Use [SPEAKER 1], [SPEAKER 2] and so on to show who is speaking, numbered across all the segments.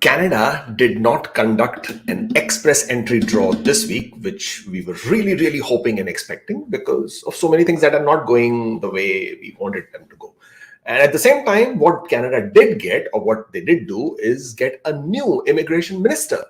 [SPEAKER 1] Canada did not conduct an express entry draw this week, which we were really hoping and expecting because of so many things that are not going the way we wanted them to go. And at the same time, what Canada did get, or what they did do, is get a new immigration minister.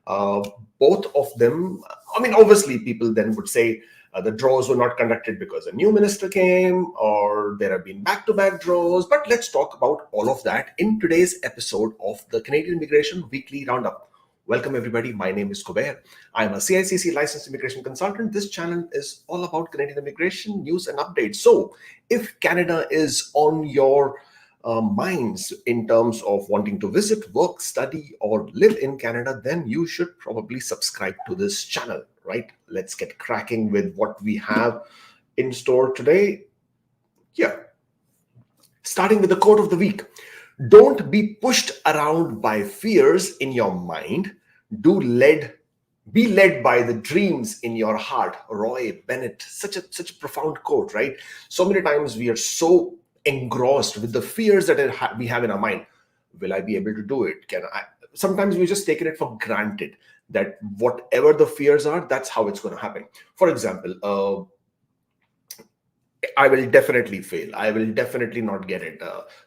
[SPEAKER 1] Uh, Both of them, I mean, obviously, people then would say the draws were not conducted because a new minister came, or there have been back-to-back draws. But let's talk about all of that in today's episode of the Canadian Immigration Weekly Roundup. Welcome, everybody. My name is Kubeir. I am a CICC licensed immigration consultant. This channel is all about Canadian immigration news and updates. So if Canada is on your minds in terms of wanting to visit, work, study, or live in Canada, then you should probably subscribe to this channel, right? Let's get cracking with what we have in store today. Starting with the quote of the week. Don't be pushed around by fears in your mind. Be led by the dreams in your heart. Roy Bennett, such a profound quote, right? So many times we are so engrossed with the fears that we have in our mind. Will I be able to do it? Can I? Sometimes we just taken it for granted that whatever the fears are, that's how it's going to happen. For example, I will definitely fail. I will definitely not get it.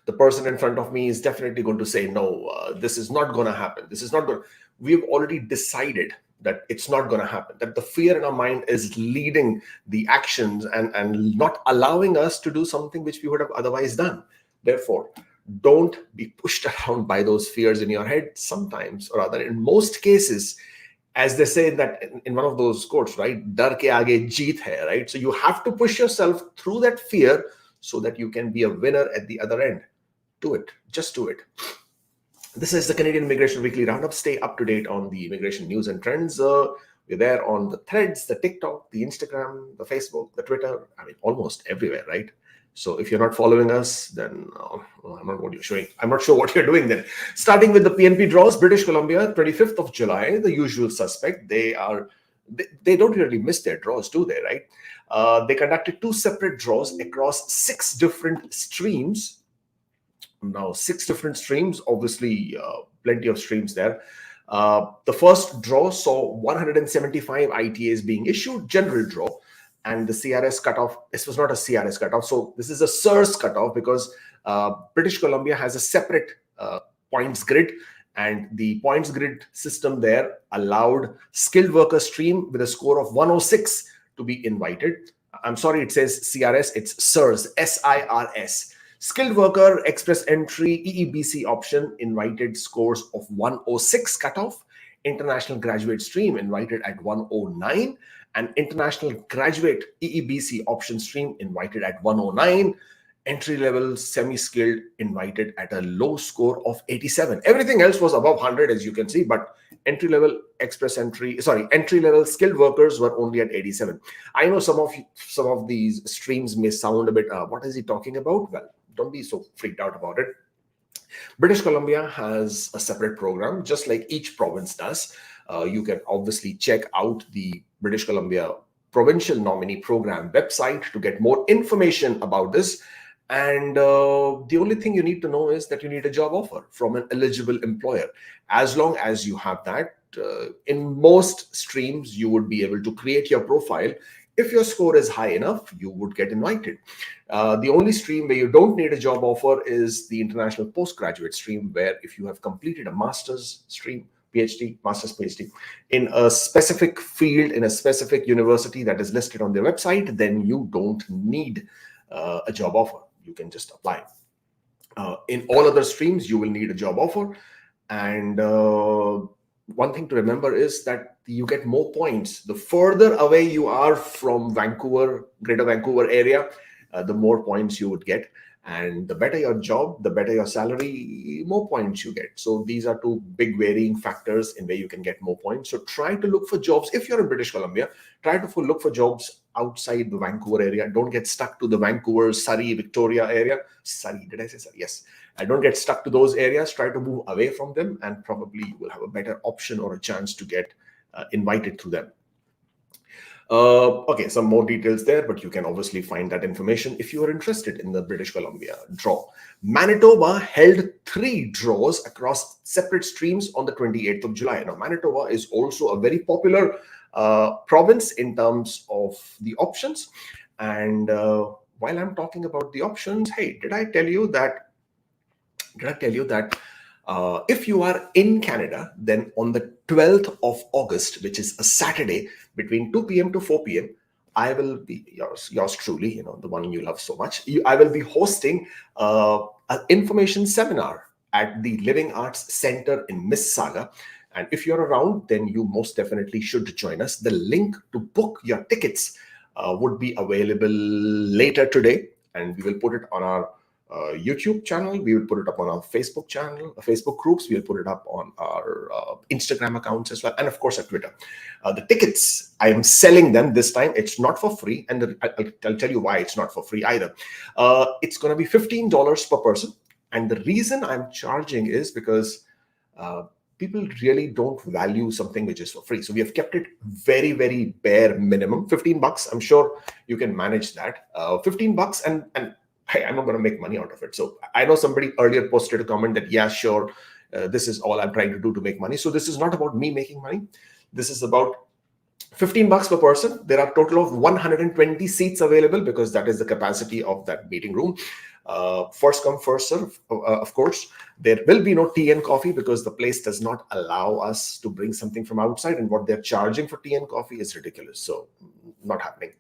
[SPEAKER 1] The person in front of me is definitely going to say, no, this is not going to happen. This is not going. We've already decided that it's not going to happen, that the fear in our mind is leading the actions and not allowing us to do something which we would have otherwise done. Therefore, don't be pushed around by those fears in your head. Sometimes, or rather in most cases, as they say that in one of those quotes, right? Dar ke aage jeet hai, right? So you have to push yourself through that fear so that you can be a winner at the other end. Do it. Just do it. This is the Canadian Immigration Weekly Roundup. Stay up to date on the immigration news and trends. We're there on the Threads, the TikTok, the Instagram, the Facebook, the Twitter. I mean, almost everywhere, right? So if you're not following us, then I'm not sure what you're doing then. Starting with the PNP draws, British Columbia, 25th of July, the usual suspect. They don't really miss their draws, do they, right? They conducted 2 separate draws across 6 different streams. Now, 6 different streams, obviously plenty of streams there. The first draw saw 175 ITAs being issued, general draw, and the CRS cutoff. This was not a CRS cutoff, so this is a SIRS cutoff because British Columbia has a separate points grid, and the points grid system there allowed skilled worker stream with a score of 106 to be invited. I'm sorry, it says CRS, it's SIRS, SIRS. Skilled worker express entry EEBC option invited scores of 106 cutoff. International graduate stream invited at 109, and international graduate EEBC option stream invited at 109. Entry level semi-skilled invited at a low score of 87. Everything else was above 100, as you can see, but entry level skilled workers were only at 87. I know some of these streams may sound a bit, what is he talking about? Well, don't be so freaked out about it. British Columbia has a separate program, just like each province does. You can obviously check out the British Columbia Provincial Nominee Program website to get more information about this. And the only thing you need to know is that you need a job offer from an eligible employer. As long as you have that, in most streams, you would be able to create your profile. If your score is high enough, you would get invited. The only stream where you don't need a job offer is the international postgraduate stream, where if you have completed a master's stream, master's PhD, in a specific field, in a specific university that is listed on their website, then you don't need a job offer. You can just apply. In all other streams, you will need a job offer. And one thing to remember is that you get more points. The further away you are from Vancouver, Greater Vancouver area, the more points you would get. And the better your job, the better your salary, more points you get. So these are 2 big varying factors in where you can get more points. So try to look for jobs. If you're in British Columbia, try to look for jobs outside the Vancouver area. Don't get stuck to the Vancouver, Surrey, Victoria area. Surrey, did I say Surrey? Yes. Don't get stuck to those areas. Try to move away from them, and probably you will have a better option or a chance to get invited to them. Okay, some more details there, but you can obviously find that information if you are interested in the British Columbia draw. Manitoba held 3 draws across separate streams on the 28th of July. Now, Manitoba is also a very popular province in terms of the options. And while I'm talking about the options, hey, did I tell you that if you are in Canada, then on the 12th of August, which is a Saturday, between 2 p.m. to 4 p.m., I will be yours truly, the one you love so much. I will be hosting an information seminar at the Living Arts Center in Mississauga. And if you're around, then you most definitely should join us. The link to book your tickets would be available later today, and we will put it on our YouTube channel. We will put it up on our Facebook channel, Facebook groups. We'll put it up on our Instagram accounts as well, and of course at Twitter. The tickets, I am selling them this time. It's not for free, and I'll tell you why it's not for free either. It's going to be $15 per person, and the reason I'm charging is because people really don't value something which is for free. So we have kept it very, very bare minimum, $15. I'm sure you can manage that. $15, and hey, I'm not going to make money out of it. So I know somebody earlier posted a comment that, yeah, sure, this is all I'm trying to do to make money. So this is not about me making money. This is about $15 per person. There are a total of 120 seats available because that is the capacity of that meeting room. First come, first serve, of course. There will be no tea and coffee because the place does not allow us to bring something from outside, and what they're charging for tea and coffee is ridiculous. So not happening.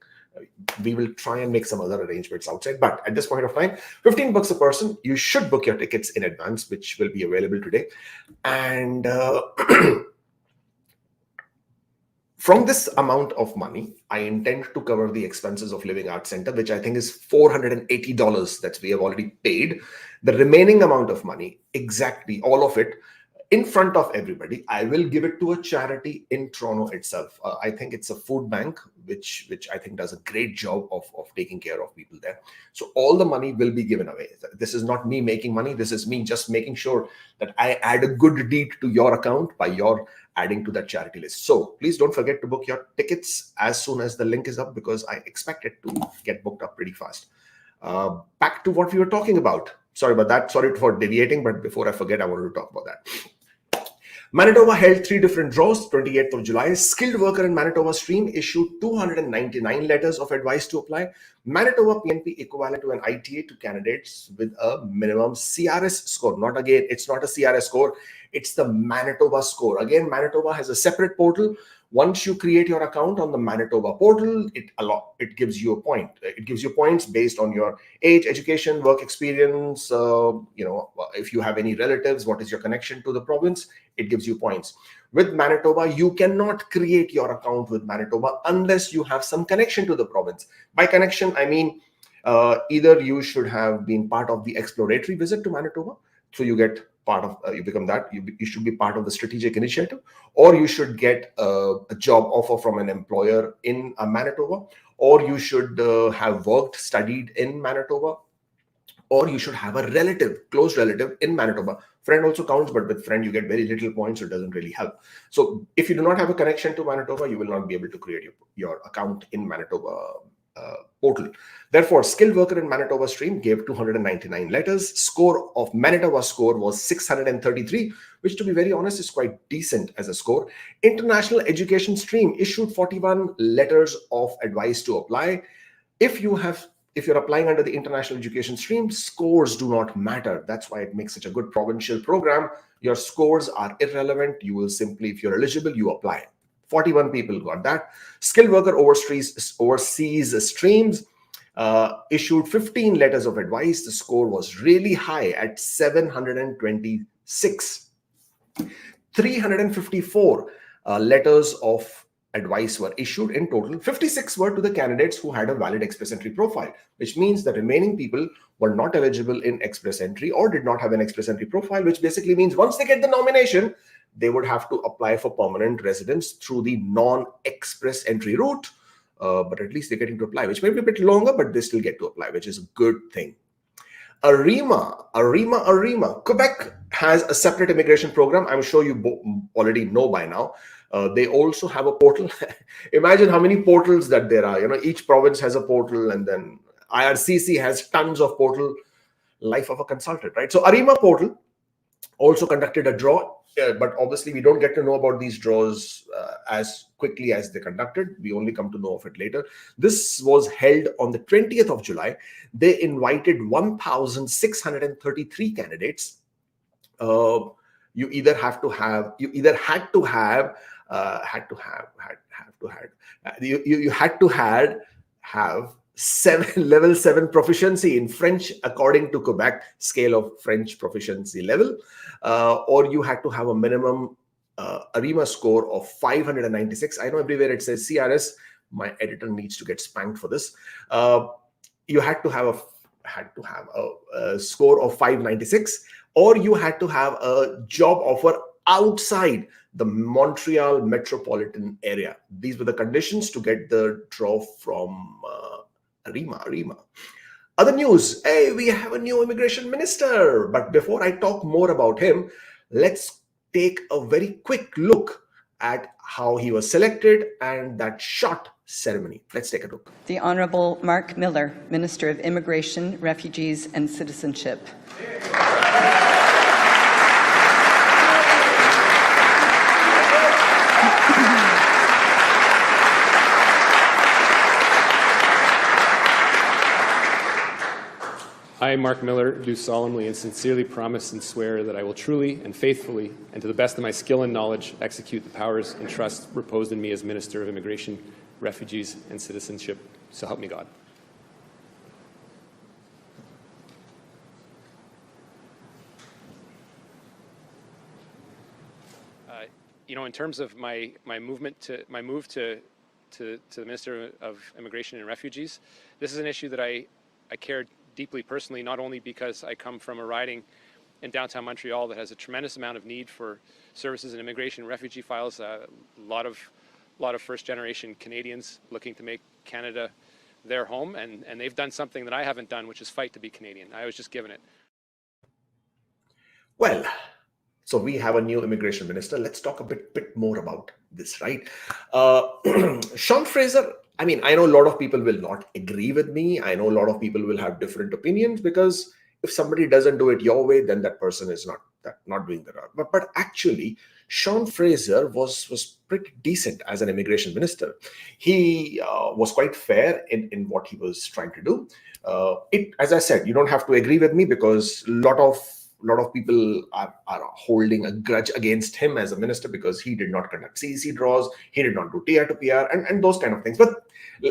[SPEAKER 1] We will try and make some other arrangements outside, but at this point of time, $15 a person. You should book your tickets in advance, which will be available today. And from this amount of money, I intend to cover the expenses of Living Arts Center, which I think is $480 that we have already paid. The remaining amount of money, exactly all of it, in front of everybody, I will give it to a charity in Toronto itself. I think it's a food bank, which I think does a great job of taking care of people there. So all the money will be given away. This is not me making money. This is me just making sure that I add a good deed to your account by your adding to that charity list. So please don't forget to book your tickets as soon as the link is up, because I expect it to get booked up pretty fast. Back to what we were talking about. Sorry about that. Sorry for deviating, but before I forget, I wanted to talk about that. Manitoba held 3 different draws. 28th of July, skilled worker in Manitoba stream issued 299 letters of advice to apply. Manitoba PNP equivalent to an ITA to candidates with a minimum CRS score. It's not a CRS score. It's the Manitoba score. Again, Manitoba has a separate portal. Once you create your account on the Manitoba portal, it gives you a point. It gives you points based on your age, education, work experience. If you have any relatives, what is your connection to the province? It gives you points. With Manitoba, you cannot create your account with Manitoba unless you have some connection to the province. By connection, I mean either you should have been part of the exploratory visit to Manitoba, so you get part of you become that you should be part of the strategic initiative, or you should get a job offer from an employer in Manitoba, or you should have studied in Manitoba, or you should have a close relative in Manitoba. Friend also counts, but with friend you get very little points, so it doesn't really help. So if you do not have a connection to Manitoba, you will not be able to create your account in Manitoba portal. Therefore, skilled worker in Manitoba stream gave 299 letters. Score of Manitoba score was 633, which, to be very honest, is quite decent as a score. International education stream issued 41 letters of advice to apply. If you're applying under the international education stream, scores do not matter. That's why it makes such a good provincial program. Your scores are irrelevant. You will simply, if you're eligible, you apply. 41 people got that. Skilled worker overseas streams issued 15 letters of advice. The score was really high at 726. 354 letters of advice were issued in total. 56 were to the candidates who had a valid express entry profile, which means the remaining people were not eligible in express entry or did not have an express entry profile, which basically means once they get the nomination, they would have to apply for permanent residence through the non-express entry route. But at least they're getting to apply, which may be a bit longer, but they still get to apply, which is a good thing. Arima. Quebec has a separate immigration program. I'm sure you already know by now. They also have a portal. Imagine how many portals that there are. Each province has a portal, and then IRCC has tons of portal. Life of a consultant, right? So Arima portal also conducted a draw, but obviously we don't get to know about these draws as quickly as they conducted. We only come to know of it later. This was held on the 20th of July. They invited 1,633 candidates. You either had to have level 7 proficiency in French according to Quebec scale of French proficiency level, or you had to have a minimum Arima score of 596. I know everywhere it says CRS. My editor needs to get spanked for this. You had to have a score of 596, or you had to have a job offer outside the Montreal metropolitan area. These were the conditions to get the draw from Arima. Other news, hey, we have a new immigration minister. But before I talk more about him, let's take a very quick look at how he was selected and that short ceremony. Let's take a look.
[SPEAKER 2] The Honourable Mark Miller, Minister of Immigration, Refugees and Citizenship.
[SPEAKER 3] I, Mark Miller, do solemnly and sincerely promise and swear that I will truly and faithfully, and to the best of my skill and knowledge, execute the powers and trusts reposed in me as Minister of Immigration, Refugees and Citizenship. So help me God. In terms of my move to the Minister of Immigration and Refugees, this is an issue that I cared deeply personally, not only because I come from a riding in downtown Montreal that has a tremendous amount of need for services in immigration and refugee files, a lot of first-generation Canadians looking to make Canada their home, and they've done something that I haven't done, which is fight to be Canadian. I was just given it.
[SPEAKER 1] Well, so we have a new immigration minister. Let's talk a bit more about this, right? Sean Fraser, I mean, I know a lot of people will not agree with me. I know a lot of people will have different opinions, because if somebody doesn't do it your way, then that person is not doing the right. But actually, Sean Fraser was pretty decent as an immigration minister. He was quite fair in what he was trying to do. As I said, you don't have to agree with me, because a lot of people are holding a grudge against him as a minister because he did not conduct CEC draws, he did not do TR to PR, and those kind of things. But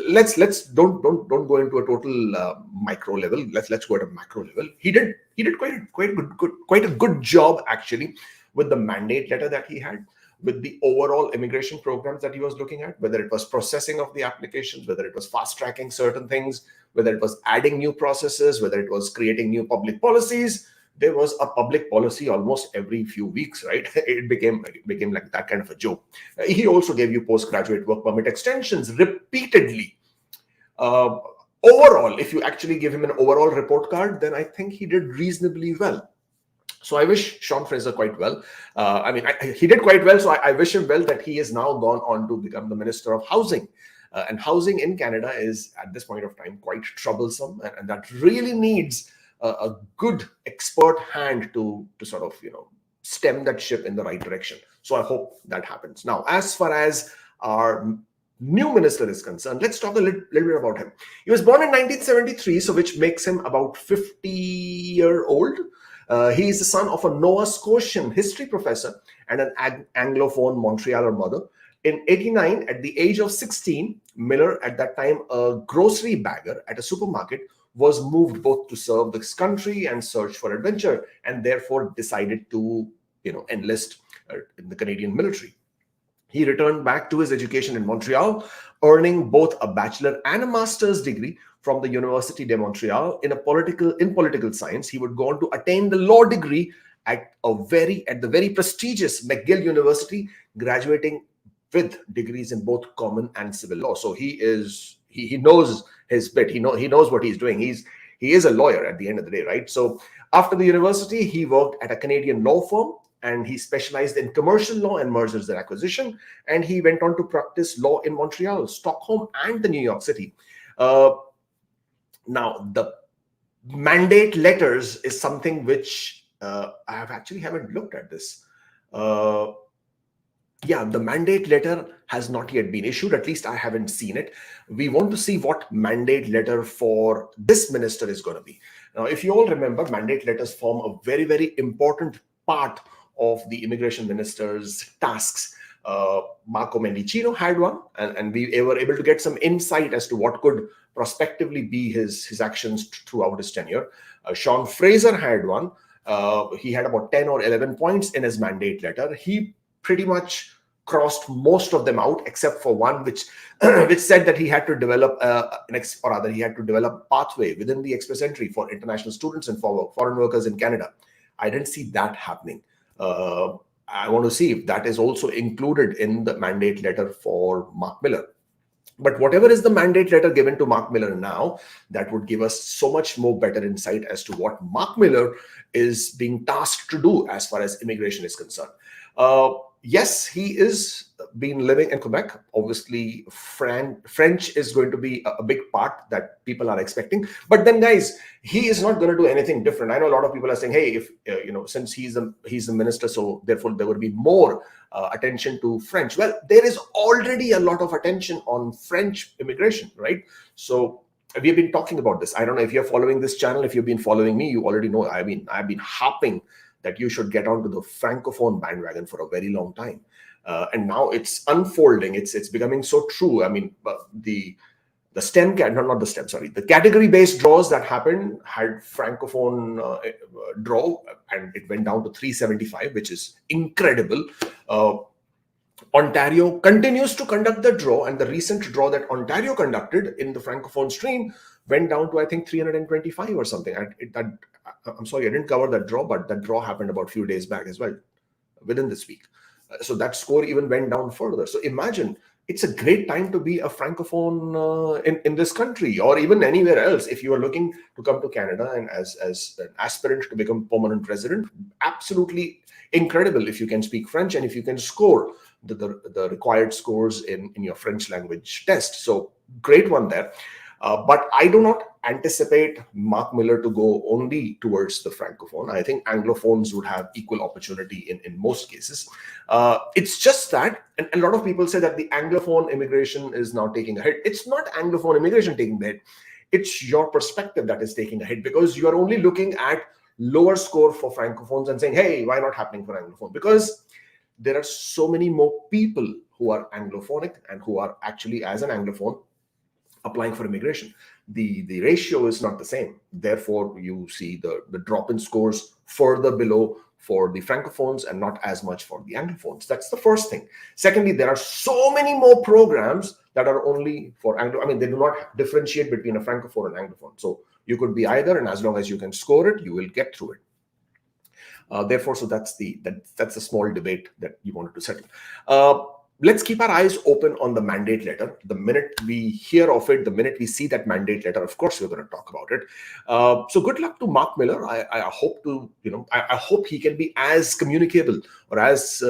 [SPEAKER 1] let's don't go into a total micro level. Let's go at a macro level. He did quite a good job actually with the mandate letter that he had, with the overall immigration programs that he was looking at, whether it was processing of the applications, whether it was fast tracking certain things, whether it was adding new processes, whether it was creating new public policies. There was a public policy almost every few weeks, right? It became like that kind of a joke. He also gave you postgraduate work permit extensions repeatedly. Overall, if you actually give him an overall report card, then I think he did reasonably well. So I wish Sean Fraser quite well. He did quite well, so I wish him well that he has now gone on to become the Minister of Housing. And housing in Canada is, at this point of time, quite troublesome, and that really needs a good expert hand to sort of stem that ship in the right direction. So I hope that happens. Now, as far as our new minister is concerned, let's talk a little bit about him. He was born in 1973, so which makes him about 50-year-old. He is the son of a Nova Scotian history professor and an Anglophone Montrealer mother. In 1989, at the age of 16, Miller, at that time a grocery bagger at a supermarket, was moved both to serve this country and search for adventure, and therefore decided to enlist in the Canadian military. He returned back to his education in Montreal, earning both a bachelor and a master's degree from the Université de Montréal in political science. He would go on to attain the law degree at the very prestigious McGill University, graduating with degrees in both common and civil law. So he knows his bit. He knows what he's doing. He is a lawyer at the end of the day, right? So after the university, he worked at a Canadian law firm and he specialized in commercial law and mergers and acquisition. And he went on to practice law in Montreal, Stockholm, and the New York City. Now, the mandate letters is something which I haven't looked at this. Yeah, the mandate letter has not yet been issued. At least I haven't seen it. We want to see what mandate letter for this minister is going to be. Now, if you all remember, mandate letters form a very, very important part of the immigration minister's tasks. Marco Mendicino had one, and we were able to get some insight as to what could prospectively be his actions throughout his tenure. Sean Fraser had one. He had about 10 or 11 points in his mandate letter. He pretty much crossed most of them out, except for one, which said that he had to develop he had to develop pathway within the express entry for international students and for foreign workers in Canada. I didn't see that happening. I want to see if that is also included in the mandate letter for Mark Miller. But whatever is the mandate letter given to Mark Miller now, that would give us so much more better insight as to what Mark Miller is being tasked to do as far as immigration is concerned. Yes, he is been living in Quebec. Obviously, French is going to be a big part that people are expecting. But then, guys, he is not going to do anything different. I know a lot of people are saying, hey, if since he's a minister, so therefore there would be more attention to French. Well, there is already a lot of attention on French immigration, right? So we've been talking about this. I don't know if you're following this channel. If you've been following me, you already know. I mean, I've been harping that you should get onto the francophone bandwagon for a very long time, and now it's unfolding. It's becoming so true. I mean, the category-based draws that happened had francophone draw, and it went down to 375, which is incredible. Ontario continues to conduct the draw, and the recent draw that Ontario conducted in the francophone stream went down to, I think, 325 or something. I'm sorry, I didn't cover that draw, but that draw happened about a few days back as well, within this week. So that score even went down further. So imagine, it's a great time to be a francophone in this country, or even anywhere else. If you are looking to come to Canada and as an aspirant to become permanent resident, absolutely incredible if you can speak French and if you can score the required scores in your French language test. So great one there. But I do not anticipate Mark Miller to go only towards the francophone. I think anglophones would have equal opportunity in most cases. It's just that, and a lot of people say that the anglophone immigration is now taking a hit. It's not anglophone immigration taking the hit. It's your perspective that is taking a hit, because you are only looking at lower score for francophones and saying, hey, why not happening for anglophone? Because there are so many more people who are anglophonic and who are actually, as an anglophone, applying for immigration. The ratio is not the same. Therefore, you see the drop in scores further below for the francophones and not as much for the anglophones. That's the first thing. Secondly, there are so many more programs that are only for Anglo. I mean, they do not differentiate between a francophone and anglophone. So you could be either, and as long as you can score it, you will get through it. Therefore, so that's a small debate that you wanted to settle. Let's keep our eyes open on the mandate letter. The minute we hear of it, the minute we see that mandate letter, of course, we're going to talk about it. So good luck to Mark Miller. I hope I hope he can be as communicable or as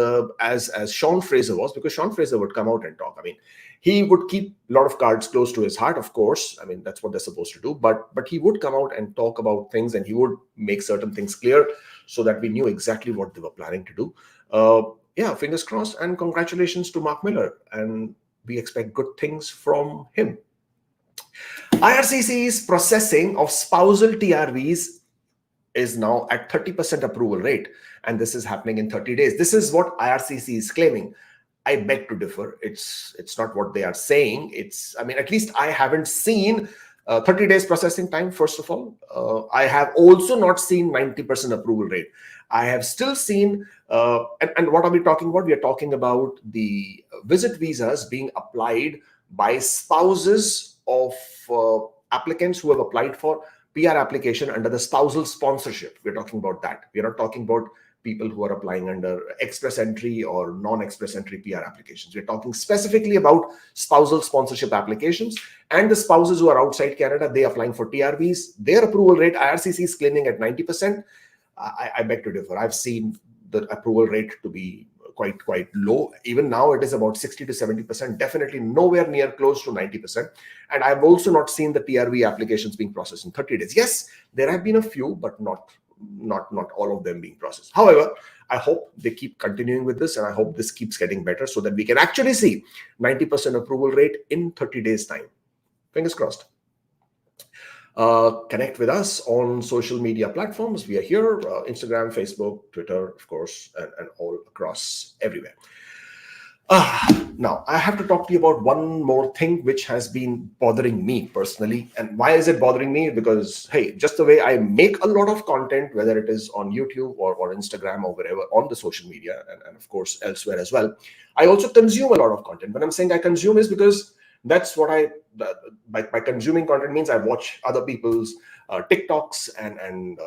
[SPEAKER 1] Sean Fraser was, because Sean Fraser would come out and talk. I mean, he would keep a lot of cards close to his heart, of course. I mean, that's what they're supposed to do. But he would come out and talk about things, and he would make certain things clear so that we knew exactly what they were planning to do. Yeah, fingers crossed, and congratulations to Mark Miller, and we expect good things from him. IRCC's processing of spousal TRVs is now at 30% approval rate, and this is happening in 30 days. This is what IRCC is claiming. I beg to differ. It's not what they are saying. I mean, at least I haven't seen 30 days processing time, first of all. I have also not seen 90% approval rate. I have still seen, and what are we talking about? We are talking about the visit visas being applied by spouses of applicants who have applied for PR application under the spousal sponsorship. We're talking about that. We're not talking about people who are applying under express entry or non-express entry PR applications. We're talking specifically about spousal sponsorship applications, and the spouses who are outside Canada, they are applying for TRVs. Their approval rate, IRCC is claiming at 90%. I beg to differ. I've seen the approval rate to be quite low. Even now it is about 60 to 70%, definitely nowhere near close to 90%. And I've also not seen the TRV applications being processed in 30 days. Yes, there have been a few, but not all of them being processed. However, I hope they keep continuing with this, and I hope this keeps getting better so that we can actually see 90% approval rate in 30 days time. Fingers crossed. Connect with us on social media platforms. We are here, Instagram, Facebook, Twitter, of course, and all across everywhere. Now, I have to talk to you about one more thing which has been bothering me personally. And why is it bothering me? Because, hey, just the way I make a lot of content, whether it is on YouTube or Instagram or wherever, on the social media, and of course, elsewhere as well, I also consume a lot of content. When I'm saying I consume is because that's what by consuming content means I watch other people's TikToks and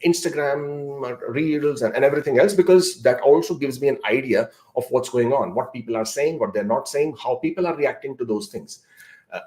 [SPEAKER 1] Instagram reels and everything else, because that also gives me an idea of what's going on, what people are saying, what they're not saying, how people are reacting to those things.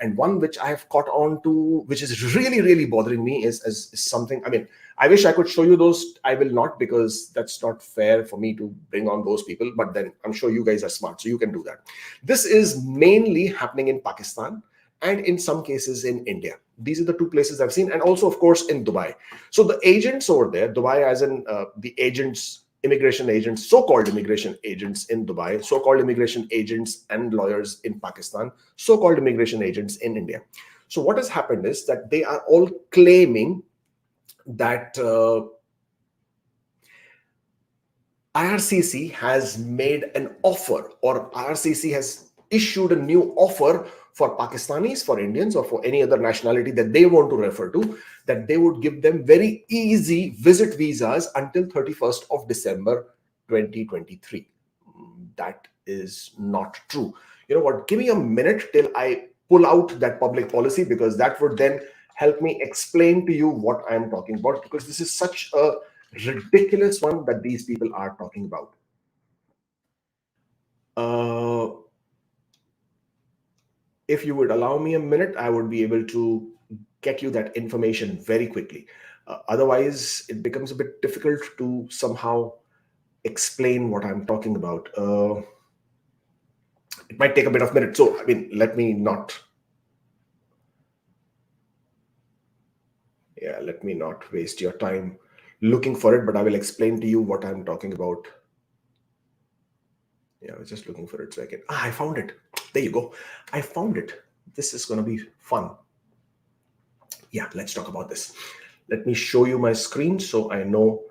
[SPEAKER 1] And one which I have caught on to, which is really, really bothering me is something, I mean, I wish I could show you those. I will not, because that's not fair for me to bring on those people, but then I'm sure you guys are smart, so you can do that. This is mainly happening in Pakistan and in some cases in India. These are the two places I've seen, and also, of course, in Dubai. So the agents over there, Dubai as in the agents, immigration agents, so-called immigration agents in Dubai, so-called immigration agents and lawyers in Pakistan, so-called immigration agents in India. So what has happened is that they are all claiming that IRCC has made an offer, or IRCC has issued a new offer for Pakistanis, for Indians, or for any other nationality that they want to refer to, that they would give them very easy visit visas until 31st of December 2023. That is not true. You know what? Give me a minute till I pull out that public policy, because that would then help me explain to you what I'm talking about, because this is such a ridiculous one that these people are talking about. If you would allow me a minute, I would be able to get you that information very quickly. Otherwise, it becomes a bit difficult to somehow explain what I'm talking about. It might take a bit of minute. So, I mean, let me not waste your time looking for it, but I will explain to you what I'm talking about. Yeah, I was just looking for it so I can. I found it. There you go. I found it. This is going to be fun. Yeah, let's talk about this. Let me show you my screen so you know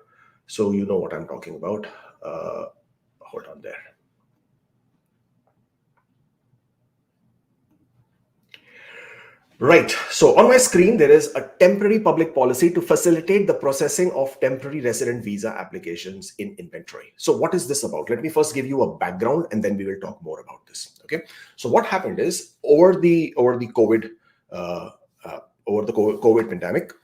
[SPEAKER 1] what I'm talking about. Hold on there. Right. So on my screen, there is a temporary public policy to facilitate the processing of temporary resident visa applications in inventory. So what is this about? Let me first give you a background, and then we will talk more about this. Okay. So what happened is over the COVID pandemic,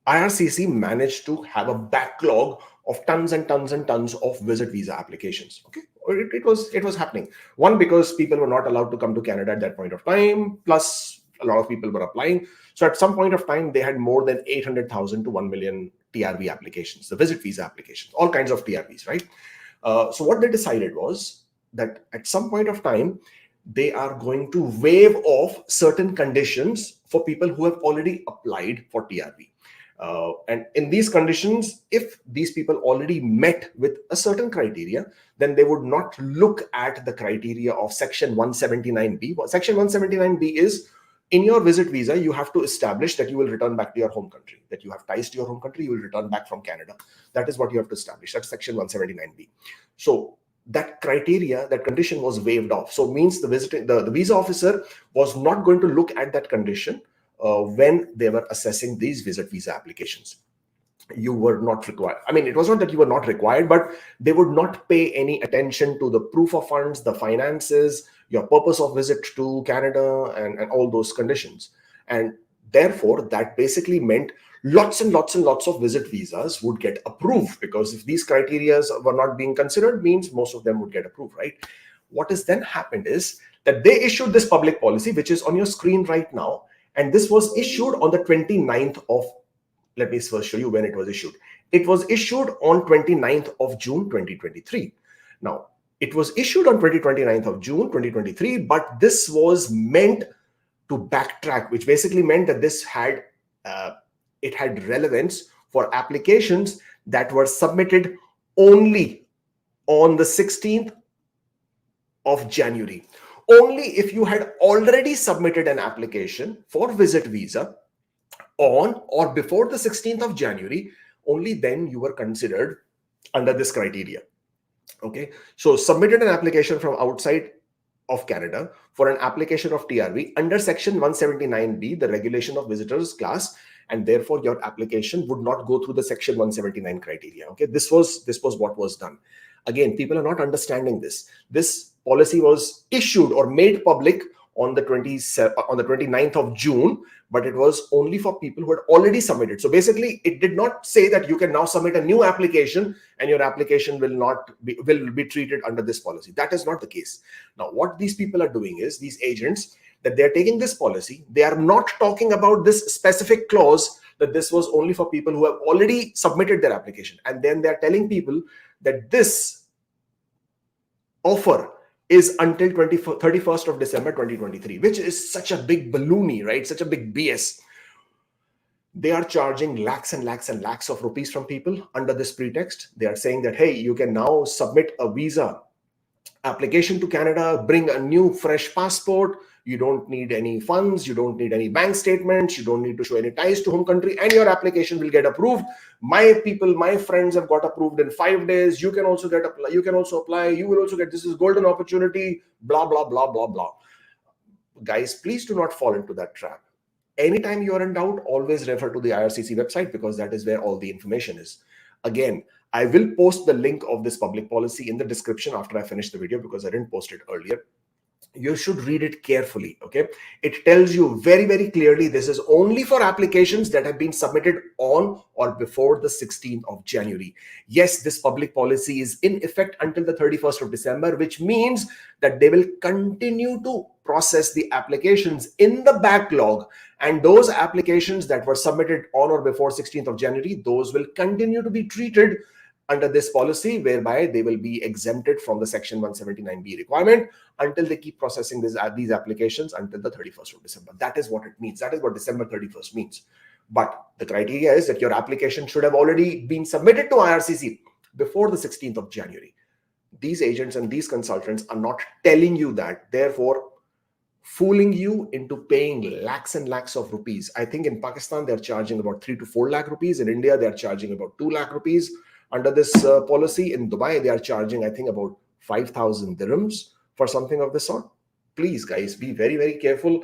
[SPEAKER 1] IRCC managed to have a backlog of tons and tons and tons of visit visa applications. Okay. It was happening. One, because people were not allowed to come to Canada at that point of time, plus a lot of people were applying. So at some point of time, they had more than 800,000 to 1 million TRV applications, the visit visa applications, all kinds of TRVs, right? So what they decided was that at some point of time, they are going to waive off certain conditions for people who have already applied for TRV. And in these conditions, if these people already met with a certain criteria, then they would not look at the criteria of Section 179B. Section 179B is, in your visit visa, you have to establish that you will return back to your home country, that you have ties to your home country, you will return back from Canada. That is what you have to establish. That's Section 179B. So that criteria, that condition was waived off. So it means the visa officer was not going to look at that condition when they were assessing these visit visa applications. You were not required. I mean, it was not that you were not required, but they would not pay any attention to the proof of funds, the finances, your purpose of visit to Canada, and all those conditions. And therefore, that basically meant lots and lots and lots of visit visas would get approved, because if these criteria were not being considered, means most of them would get approved, right? What has then happened is that they issued this public policy, which is on your screen right now. And this was issued on the 29th of, let me first show you when it was issued. It was issued on 29th of June 2023. Now, it was issued on 29th of June 2023, but this was meant to backtrack, which basically meant that this had it had relevance for applications that were submitted only on the 16th of January. Only if you had already submitted an application for visit visa on or before the 16th of January, only then you were considered under this criteria. Okay, so submitted an application from outside of Canada for an application of TRV under section 179B, the regulation of visitors class, and therefore your application would not go through the section 179 criteria. Okay, this was what was done. Again, people are not understanding this. This policy was issued or made public on the 29th of June, but it was only for people who had already submitted. So basically, it did not say that you can now submit a new application and your application will be treated under this policy. That is not the case. Now, what these people are doing is, these agents, that they're taking this policy, they are not talking about this specific clause that this was only for people who have already submitted their application. And then they're telling people that this offer is until 31st of December 2023, which is such a big balloony, right? Such a big BS. They are charging lakhs and lakhs and lakhs of rupees from people under this pretext. They are saying that, hey, you can now submit a visa application to Canada, bring a new fresh passport. You don't need any funds. You don't need any bank statements. You don't need to show any ties to home country, and your application will get approved. My people, my friends have got approved in 5 days. You can also apply. You can also apply. You will also get, this is golden opportunity, blah, blah, blah, blah, blah. Guys, please do not fall into that trap. Anytime you are in doubt, always refer to the IRCC website, because that is where all the information is. Again, I will post the link of this public policy in the description after I finish the video, because I didn't post it earlier. You should read it carefully. Okay, it tells you very, very clearly this is only for applications that have been submitted on or before the 16th of January. Yes, this public policy is in effect until the 31st of December, which means that they will continue to process the applications in the backlog, and those applications that were submitted on or before 16th of January, those will continue to be treated under this policy, whereby they will be exempted from the section 179B requirement until they keep processing these applications until the 31st of December. That is what it means. That is what December 31st means. But the criteria is that your application should have already been submitted to IRCC before the 16th of January. These agents and these consultants are not telling you that, therefore fooling you into paying lakhs and lakhs of rupees. I think in Pakistan, they're charging about 3 to 4 lakh rupees. In India, they're charging about 2 lakh rupees. Under this policy. In Dubai, they are charging, I think, about 5,000 dirhams for something of this sort. Please, guys, be very, very careful.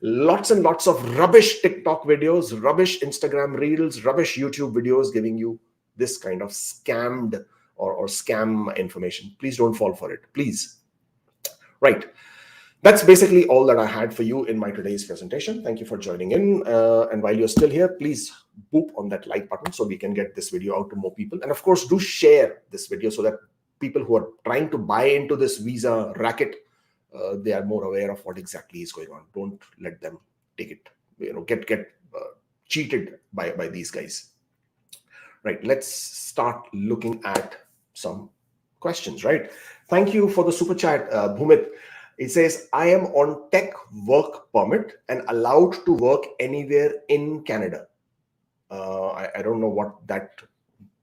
[SPEAKER 1] Lots and lots of rubbish TikTok videos, rubbish Instagram reels, rubbish YouTube videos giving you this kind of scammed or scam information. Please don't fall for it. Please. Right. That's basically all that I had for you in my today's presentation. Thank you for joining in. And while you're still here, please boop on that like button so we can get this video out to more people. And of course, do share this video so that people who are trying to buy into this visa racket, they are more aware of what exactly is going on. Don't let them take it, get cheated by these guys. Right, let's start looking at some questions, right? Thank you for the super chat, Bhumit. It says, I am on tech work permit and allowed to work anywhere in Canada. I don't know what that,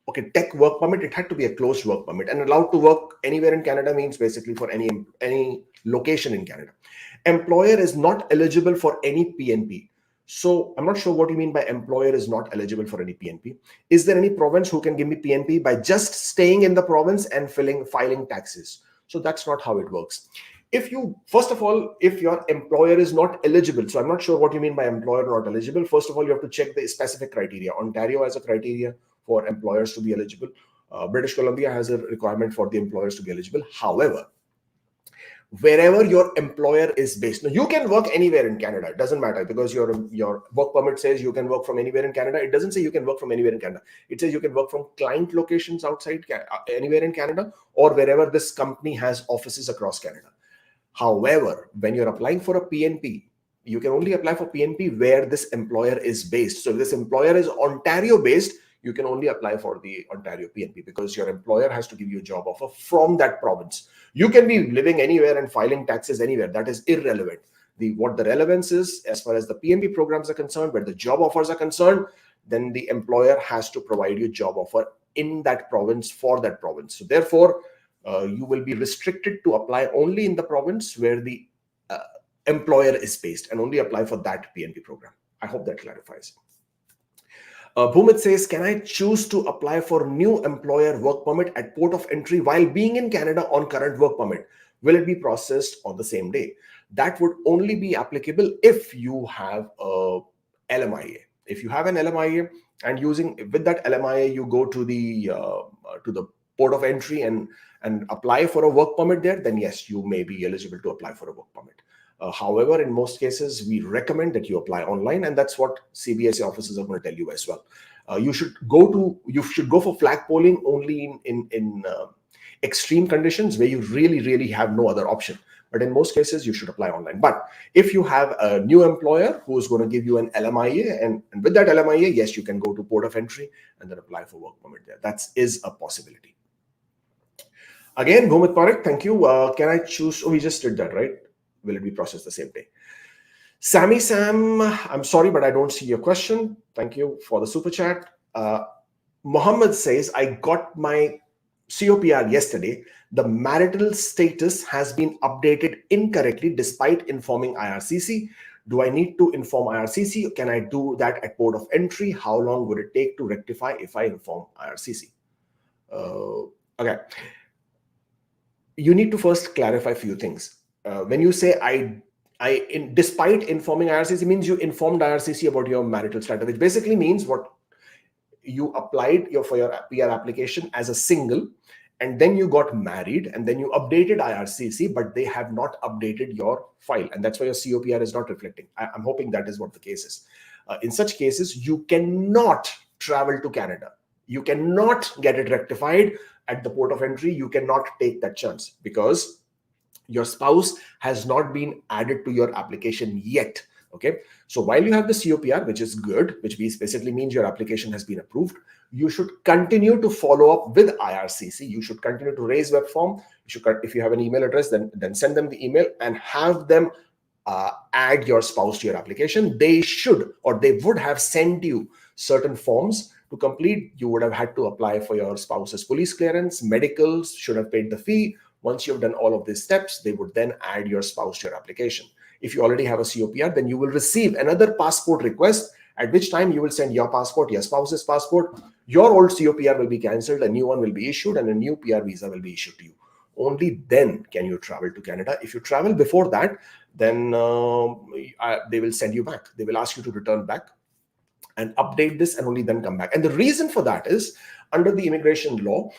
[SPEAKER 1] okay, tech work permit, it had to be a closed work permit, and allowed to work anywhere in Canada means basically for any location in Canada. Employer is not eligible for any PNP. So I'm not sure what you mean by employer is not eligible for any PNP. Is there any province who can give me PNP by just staying in the province and filing taxes? So that's not how it works. First of all, if your employer is not eligible, so I'm not sure what you mean by employer not eligible. First of all, you have to check the specific criteria. Ontario has a criteria for employers to be eligible. British Columbia has a requirement for the employers to be eligible. However, wherever your employer is based, now you can work anywhere in Canada. It doesn't matter, because your work permit says you can work from anywhere in Canada. It doesn't say you can work from anywhere in Canada. It says you can work from client locations outside anywhere in Canada, or wherever this company has offices across Canada. However, when you're applying for a PNP, you can only apply for PNP where this employer is based. So if this employer is Ontario based, you can only apply for the Ontario PNP because your employer has to give you a job offer from that province. You can be living anywhere and filing taxes anywhere. That is irrelevant. What the relevance is, as far as the PNP programs are concerned, where the job offers are concerned, then the employer has to provide you a job offer in that province for that province. So therefore, you will be restricted to apply only in the province where the employer is based and only apply for that PNP program. I hope that clarifies. Bhumit says, can I choose to apply for new employer work permit at port of entry while being in Canada on current work permit? Will it be processed on the same day? That would only be applicable if you have a LMIA. If you have an LMIA and with that LMIA, you go to the port of entry and apply for a work permit there, then yes, you may be eligible to apply for a work permit. However, in most cases, we recommend that you apply online, and that's what CBSA officers are going to tell you as well. You should go for flag polling only in extreme conditions where you really have no other option. But in most cases, you should apply online. But if you have a new employer who is going to give you an LMIA, and with that LMIA, yes, you can go to port of entry and then apply for work permit there. That is a possibility. Again, Bhumit Parekh, thank you. Can I choose? Oh, we just did that, right? Will it be processed the same day? Sammy Sam, I'm sorry, but I don't see your question. Thank you for the super chat. Mohammed says, I got my COPR yesterday. The marital status has been updated incorrectly despite informing IRCC. Do I need to inform IRCC? Can I do that at port of entry? How long would it take to rectify if I inform IRCC? Okay. You need to first clarify a few things. When you say despite informing IRCC, means you informed IRCC about your marital status, which basically means what you applied for your PR application as a single, and then you got married, and then you updated IRCC, but they have not updated your file, and that's why your COPR is not reflecting. I'm hoping that is what the case is. In such cases, you cannot travel to Canada. You cannot get it rectified at the port of entry. You cannot take that chance because your spouse has not been added to your application yet. Okay, so while you have the COPR, which is good, which basically means your application has been approved, you should continue to follow up with IRCC. You should continue to raise web form. If you have an email address, then send them the email and have them add your spouse to your application. They should, or they would have sent you certain forms to complete. You would have had to apply for your spouse's police clearance, medicals, should have paid the fee. Once you've done all of these steps, they would then add your spouse to your application. If you already have a COPR, then you will receive another passport request, at which time you will send your passport, your spouse's passport. Your old COPR will be cancelled, a new one will be issued, and a new PR visa will be issued to you. Only then can you travel to Canada. If you travel before that, then they will send you back. They will ask you to return back and update this and only then come back. And the reason for that is, under the immigration law,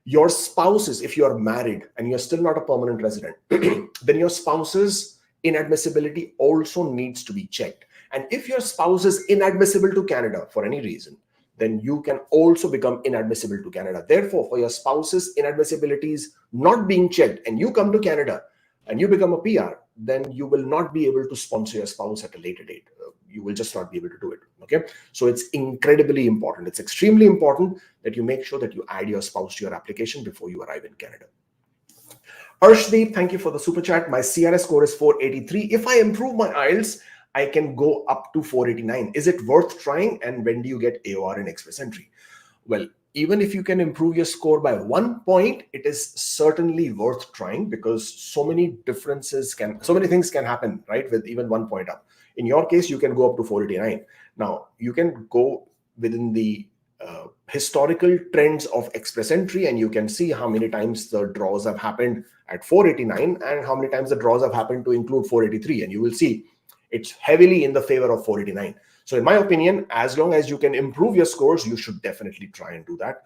[SPEAKER 1] your spouses, if you are married and you're still not a permanent resident, then your spouse's inadmissibility also needs to be checked. And if your spouse is inadmissible to Canada for any reason, then you can also become inadmissible to Canada. Therefore, for your spouse's inadmissibilities not being checked and you come to Canada and you become a PR, then you will not be able to sponsor your spouse at a later date. You will just not be able to do it. Okay, so it's incredibly important. It's extremely important that you make sure that you add your spouse to your application before you arrive in Canada. Arshdeep, thank you for the super chat. My CRS score is 483. If I improve my IELTS, I can go up to 489. Is it worth trying? And when do you get AOR in express entry? Well, even if you can improve your score by 1 point, it is certainly worth trying because so many things can happen, right? With even 1 point up. In your case, you can go up to 489. Now, you can go within the historical trends of express entry, and you can see how many times the draws have happened at 489 and how many times the draws have happened to include 483. And you will see it's heavily in the favor of 489. So in my opinion, as long as you can improve your scores, you should definitely try and do that.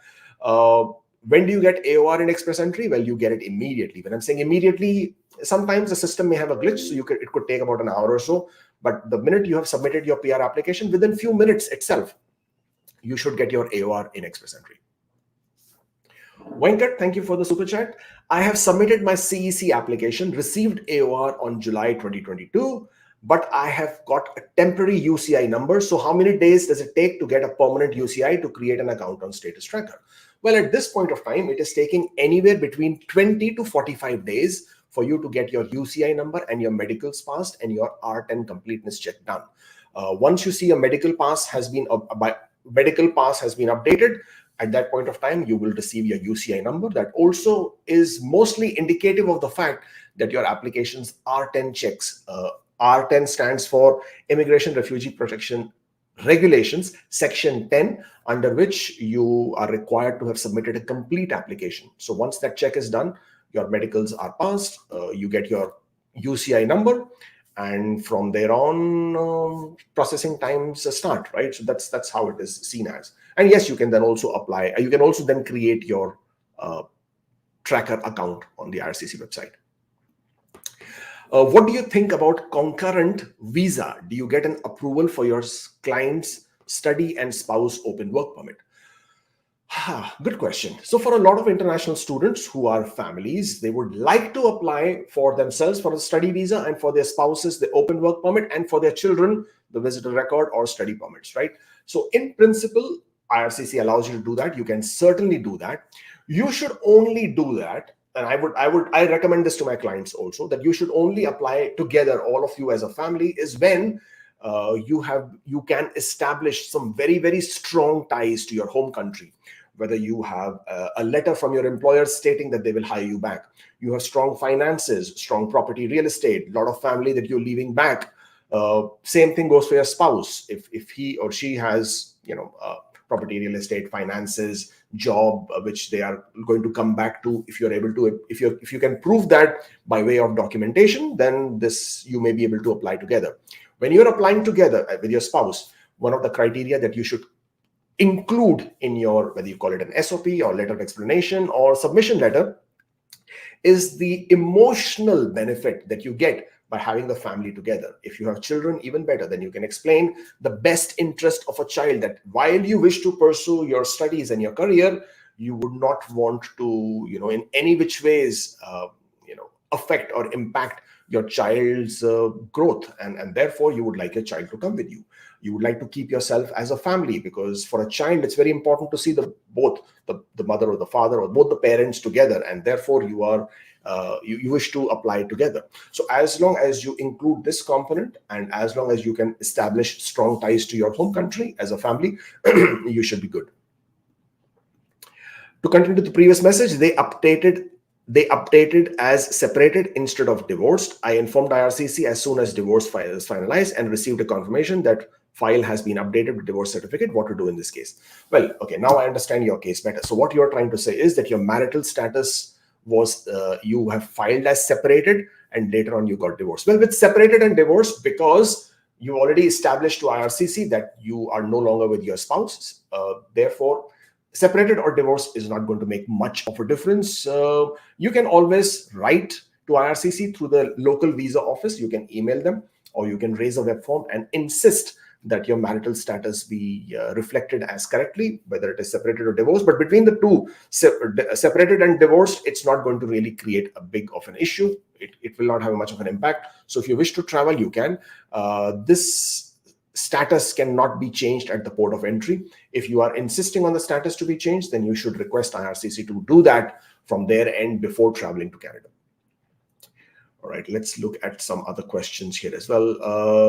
[SPEAKER 1] When do you get AOR in express entry? Well, you get it immediately. When I'm saying immediately, sometimes the system may have a glitch, so it could take about an hour or so. But the minute you have submitted your PR application, within a few minutes itself, you should get your AOR in express entry. Venkat, thank you for the super chat. I have submitted my CEC application, received AOR on July 2022. but I have got a temporary UCI number. So how many days does it take to get a permanent UCI to create an account on Status Tracker? Well, at this point of time, it is taking anywhere between 20 to 45 days for you to get your UCI number and your medicals passed and your R10 completeness check done. Once you see a medical pass has been updated, at that point of time, you will receive your UCI number. That also is mostly indicative of the fact that your application's R10 checks. R10 stands for Immigration Refugee Protection Regulations, Section 10, under which you are required to have submitted a complete application. So once that check is done, your medicals are passed, you get your UCI number, and from there on, processing times start, right? So that's how it is seen as. And yes, you can then also apply, you can also then create your tracker account on the IRCC website. What do you think about concurrent visa? Do you get an approval for your client's study and spouse open work permit? Good question. So for a lot of international students who are families, they would like to apply for themselves for a study visa and for their spouses, the open work permit, and for their children, the visitor record or study permits, right? So in principle, IRCC allows you to do that. You can certainly do that. You should only do that. And I recommend this to my clients also, that you should only apply together, all of you as a family, is when you can establish some very, very strong ties to your home country. Whether you have a letter from your employer stating that they will hire you back, you have strong finances, strong property, real estate, a lot of family that you're leaving back. Same thing goes for your spouse. If he or she has, property, real estate, finances, job, which they are going to come back to, if you're able to, if you can prove that by way of documentation, then you may be able to apply together. When you're applying together with your spouse, one of the criteria that you should include in your, whether you call it an SOP or letter of explanation or submission letter, is the emotional benefit that you get by having the family together. If you have children, even better, then you can explain the best interest of a child, that while you wish to pursue your studies and your career, you would not want to, in any which ways, affect or impact your child's growth. And therefore, you would like your child to come with you. You would like to keep yourself as a family, because for a child, it's very important to see both the mother or the father or both the parents together. And therefore, you wish to apply together. So as long as you include this component, and as long as you can establish strong ties to your home country as a family, you should be good. To continue to the previous message, they updated as separated instead of divorced. I informed IRCC as soon as divorce file is finalized and received a confirmation that file has been updated with divorce certificate. What to do in this case? Well, okay, now I understand your case better. So what you're trying to say is that your marital status was you have filed as separated and later on you got divorced. Well, with separated and divorced, because you already established to IRCC that you are no longer with your spouse, therefore separated or divorced is not going to make much of a difference. You can always write to IRCC through the local visa office. You can email them, or you can raise a web form and insist that your marital status be reflected as correctly, whether it is separated or divorced. But between the two, separated and divorced, it's not going to really create a big of an issue. It will not have much of an impact. So if you wish to travel, you can. This status cannot be changed at the port of entry. If you are insisting on the status to be changed, then you should request IRCC to do that from their end before traveling to Canada. All right, let's look at some other questions here as well.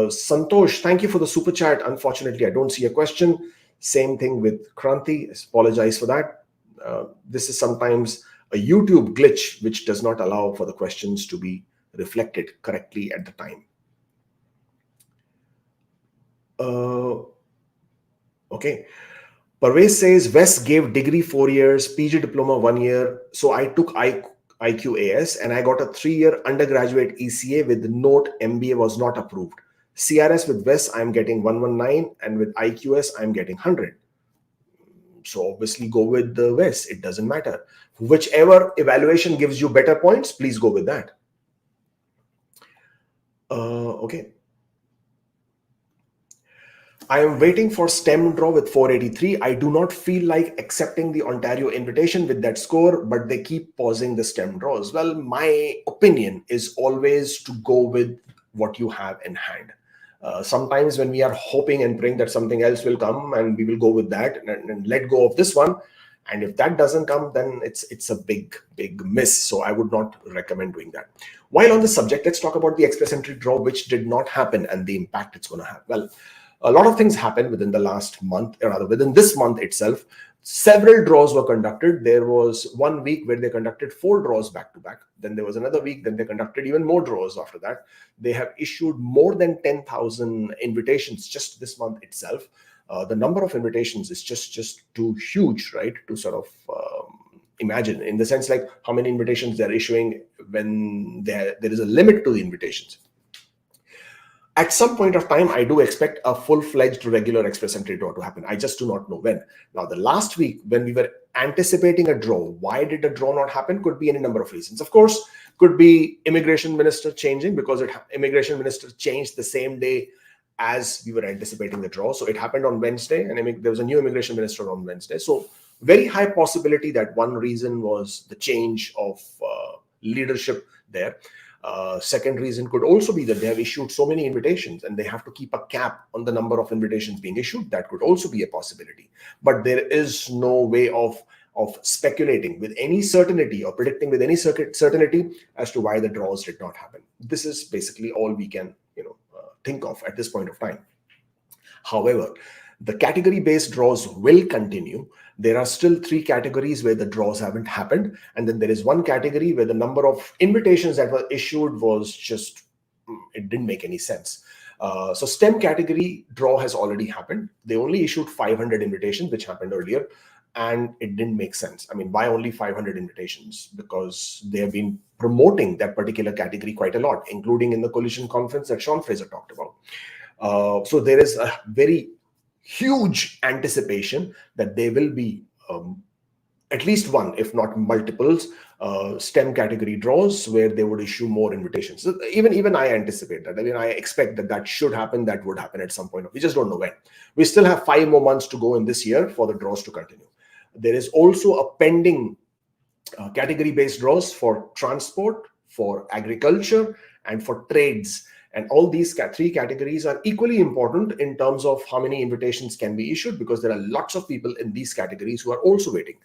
[SPEAKER 1] Santosh, thank you for the super chat. Unfortunately, I don't see a question. Same thing with Kranti. I apologize for that. This is sometimes a YouTube glitch which does not allow for the questions to be reflected correctly at the time. Okay. Parvez says, West gave degree 4 years, PG diploma 1 year. So I took IQAS and I got a 3-year undergraduate ECA with the note MBA was not approved. CRS with West, I'm getting 119, and with IQS, I'm getting 100. So obviously go with the West. It doesn't matter. Whichever evaluation gives you better points, please go with that. Okay. I am waiting for STEM draw with 483. I do not feel like accepting the Ontario invitation with that score, but they keep pausing the STEM draws. Well, my opinion is always to go with what you have in hand. Sometimes when we are hoping and praying that something else will come and we will go with that and let go of this one, and if that doesn't come, then it's a big miss. So I would not recommend doing that. While on the subject, let's talk about the express entry draw, which did not happen, and the impact it's going to have. Well, a lot of things happened within the last month, or rather within this month itself. Several draws were conducted. There was 1 week where they conducted 4 draws back to back. Then there was another week, then they conducted even more draws after that. They have issued more than 10,000 invitations just this month itself. The number of invitations is just too huge, right, to sort of imagine, in the sense like how many invitations they're issuing when there is a limit to the invitations. At some point of time, I do expect a full-fledged regular express entry draw to happen. I just do not know when. Now, the last week, when we were anticipating a draw, why did the draw not happen? Could be any number of reasons. Of course, could be immigration minister changing, because immigration minister changed the same day as we were anticipating the draw. So it happened on Wednesday, and there was a new immigration minister on Wednesday. So very high possibility that one reason was the change of leadership there. Second reason could also be that they have issued so many invitations and they have to keep a cap on the number of invitations being issued. That could also be a possibility. But there is no way of speculating with any certainty or predicting with any certainty as to why the draws did not happen. This is basically all we can think of at this point of time. However, the category-based draws will continue. There are still 3 categories where the draws haven't happened. And then there is 1 category where the number of invitations that were issued was just, it didn't make any sense. So STEM category draw has already happened. They only issued 500 invitations, which happened earlier. And it didn't make sense. I mean, why only 500 invitations? Because they have been promoting that particular category quite a lot, including in the coalition conference that Fraser talked about. So there is a very huge anticipation that there will be at least 1, if not multiples, STEM category draws where they would issue more invitations. So even I anticipate that. I mean, I expect that should happen, that would happen at some point. We just don't know when. We still have 5 more months to go in this year for the draws to continue. There is also a pending category-based draws for transport, for agriculture, and for trades. And all these 3 categories are equally important in terms of how many invitations can be issued, because there are lots of people in these categories who are also waiting.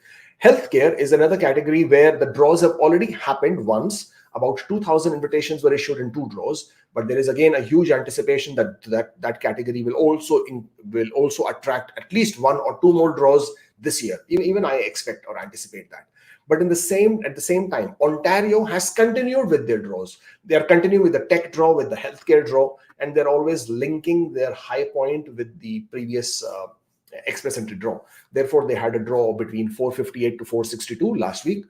[SPEAKER 1] Healthcare is another category where the draws have already happened once. About 2,000 invitations were issued in 2 draws. But there is again a huge anticipation that category will also attract at least 1 or 2 more draws this year. Even I expect or anticipate that. But at the same time, Ontario has continued with their draws. They are continuing with the tech draw, with the healthcare draw, and they're always linking their high point with the previous express entry draw. Therefore, they had a draw between 458 to 462 last week,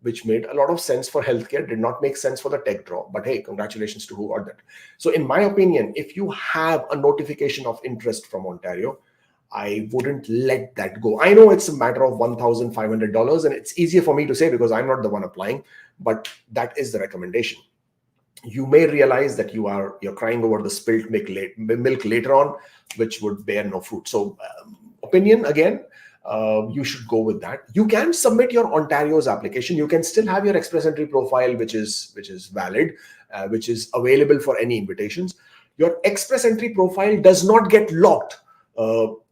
[SPEAKER 1] which made a lot of sense for healthcare, did not make sense for the tech draw. But hey, congratulations to who got that. So in my opinion, if you have a notification of interest from Ontario, I wouldn't let that go. I know it's a matter of $1,500, and it's easier for me to say because I'm not the one applying, but that is the recommendation. You may realize that you're crying over the spilt milk later on, which would bear no fruit. So opinion, again, you should go with that. You can submit your Ontario's application. You can still have your express entry profile, which is valid, which is available for any invitations. Your express entry profile does not get locked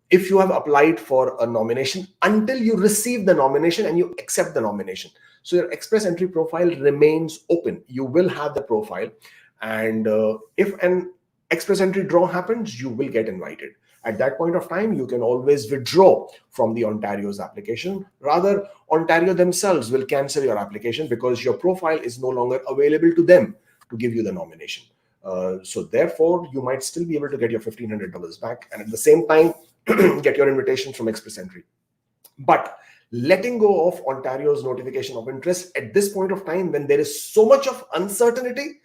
[SPEAKER 1] if you have applied for a nomination until you receive the nomination and you accept the nomination. So your express entry profile remains open. You will have the profile, and if an express entry draw happens, you will get invited. At that point of time, you can always withdraw from the Ontario's application. Rather, Ontario themselves will cancel your application because your profile is no longer available to them to give you the nomination. So therefore, you might still be able to get your $1,500 back, and at the same time, get your invitation from express entry. But letting go of Ontario's notification of interest at this point of time, when there is so much of uncertainty,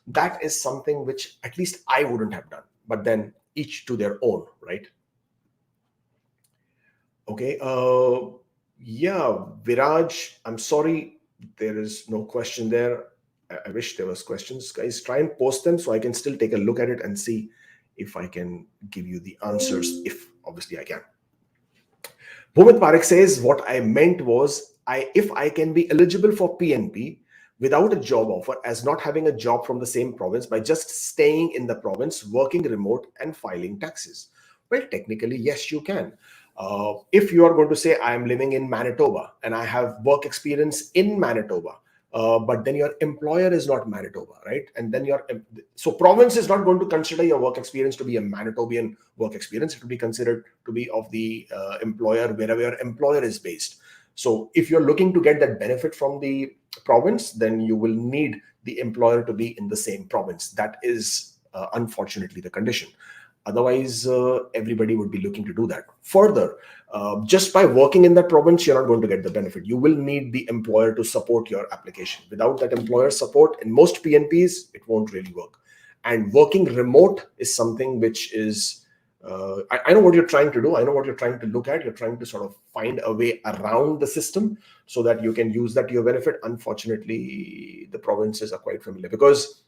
[SPEAKER 1] that is something which at least I wouldn't have done. But then each to their own, right? Okay. Yeah, Viraj, I'm sorry, there is no question there. I wish there was questions. Guys, try and post them so I can still take a look at it and see if I can give you the answers, if obviously I can. Bhumit Parekh says, what I meant was, if I can be eligible for PNP, without a job offer as not having a job from the same province by just staying in the province, working remote and filing taxes? Well, technically, yes, you can. If you are going to say, I am living in Manitoba and I have work experience in Manitoba, but then your employer is not Manitoba, right? And then so province is not going to consider your work experience to be a Manitobaan work experience. It will be considered to be of the employer wherever your employer is based. So if you're looking to get that benefit from the province, then you will need the employer to be in the same province. That is unfortunately the condition. Otherwise, everybody would be looking to do that. Further, just by working in that province, you're not going to get the benefit. You will need the employer to support your application. Without that employer support, in most PNPs, it won't really work. And working remote is something which is, I know what you're trying to do. I know what you're trying to look at. You're trying to sort of find a way around the system so that you can use that to your benefit. Unfortunately, the provinces are quite familiar because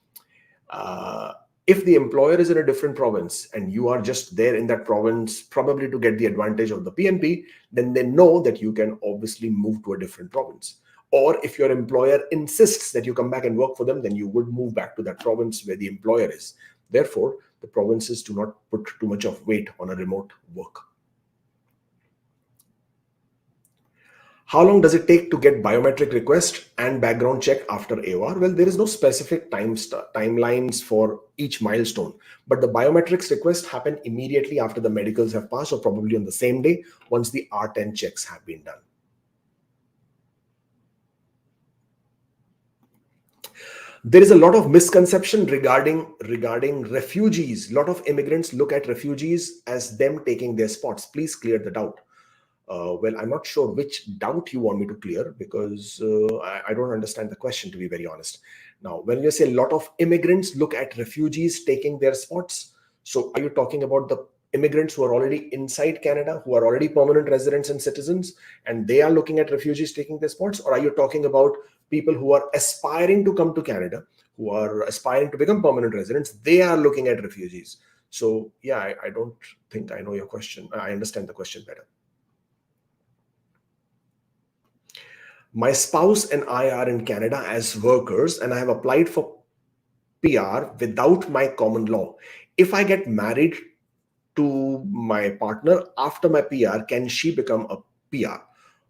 [SPEAKER 1] if the employer is in a different province and you are just there in that province, probably to get the advantage of the PNP, then they know that you can obviously move to a different province. Or if your employer insists that you come back and work for them, then you would move back to that province where the employer is. Therefore, the provinces do not put too much of weight on a remote work. How long does it take to get biometric request and background check after AOR? Well, there is no specific timelines for each milestone, but the biometrics request happen immediately after the medicals have passed, or probably on the same day once the R10 checks have been done. There is a lot of misconception regarding refugees. A lot of immigrants look at refugees as them taking their spots. Please clear the doubt. Well, I'm not sure which doubt you want me to clear because I don't understand the question, to be very honest. Now, when you say a lot of immigrants look at refugees taking their spots, so are you talking about the immigrants who are already inside Canada, who are already permanent residents and citizens, and they are looking at refugees taking their spots? Or are you talking about people who are aspiring to come to Canada, who are aspiring to become permanent residents? They are looking at refugees. So yeah, I don't think I know your question. I understand the question better. My spouse and I are in Canada as workers, and I have applied for PR without my common law. If I get married to my partner after my PR, can she become a PR?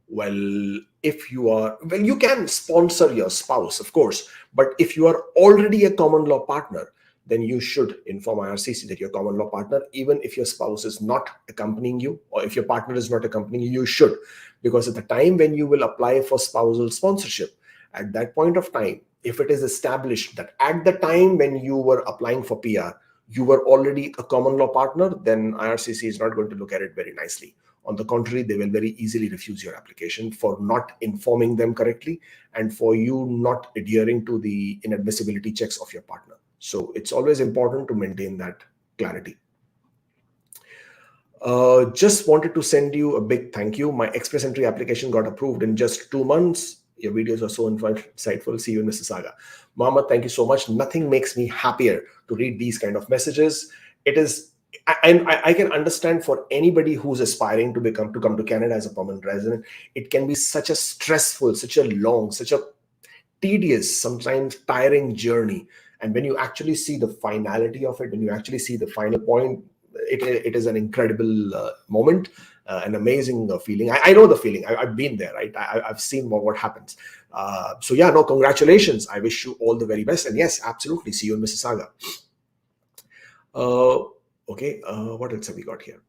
[SPEAKER 1] Well, if you are, well, you can sponsor your spouse, of course, but if you are already a common law partner, then you should inform IRCC that you're a common law partner, even if your spouse is not accompanying you, or if your partner is not accompanying you, you should. Because at the time when you will apply for spousal sponsorship, at that point of time, if it is established that at the time when you were applying for PR, you were already a common law partner, then IRCC is not going to look at it very nicely. On the contrary, they will very easily refuse your application for not informing them correctly and for you not adhering to the inadmissibility checks of your partner. So it's always important to maintain that clarity. Just wanted to send you a big thank you. My express entry application got approved in just 2 months. Your videos are so insightful. See you in Mississauga. Mohammed, thank you so much. Nothing makes me happier to read these kind of messages. It is, I can understand for anybody who's aspiring to come to Canada as a permanent resident, it can be such a stressful, such a long, such a tedious, sometimes tiring journey. And when you actually see the finality of it, when you actually see the final point, it is an incredible moment, an amazing feeling. I know the feeling. I've been there, right? I've seen what happens. So yeah, no, congratulations. I wish you all the very best. And yes, absolutely. See you in Mississauga. Okay, what else have we got here?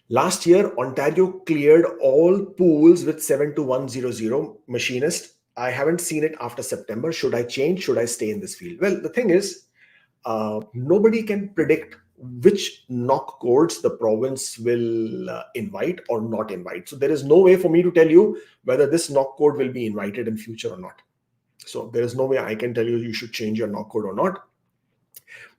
[SPEAKER 1] Last year, Ontario cleared all pools with 72100 machinist. I haven't seen it after September. Should I change? Should I stay in this field? Well, the thing is, nobody can predict which NOC codes the province will invite or not invite. So there is no way for me to tell you whether this NOC code will be invited in future or not. So there is no way I can tell you you should change your NOC code or not.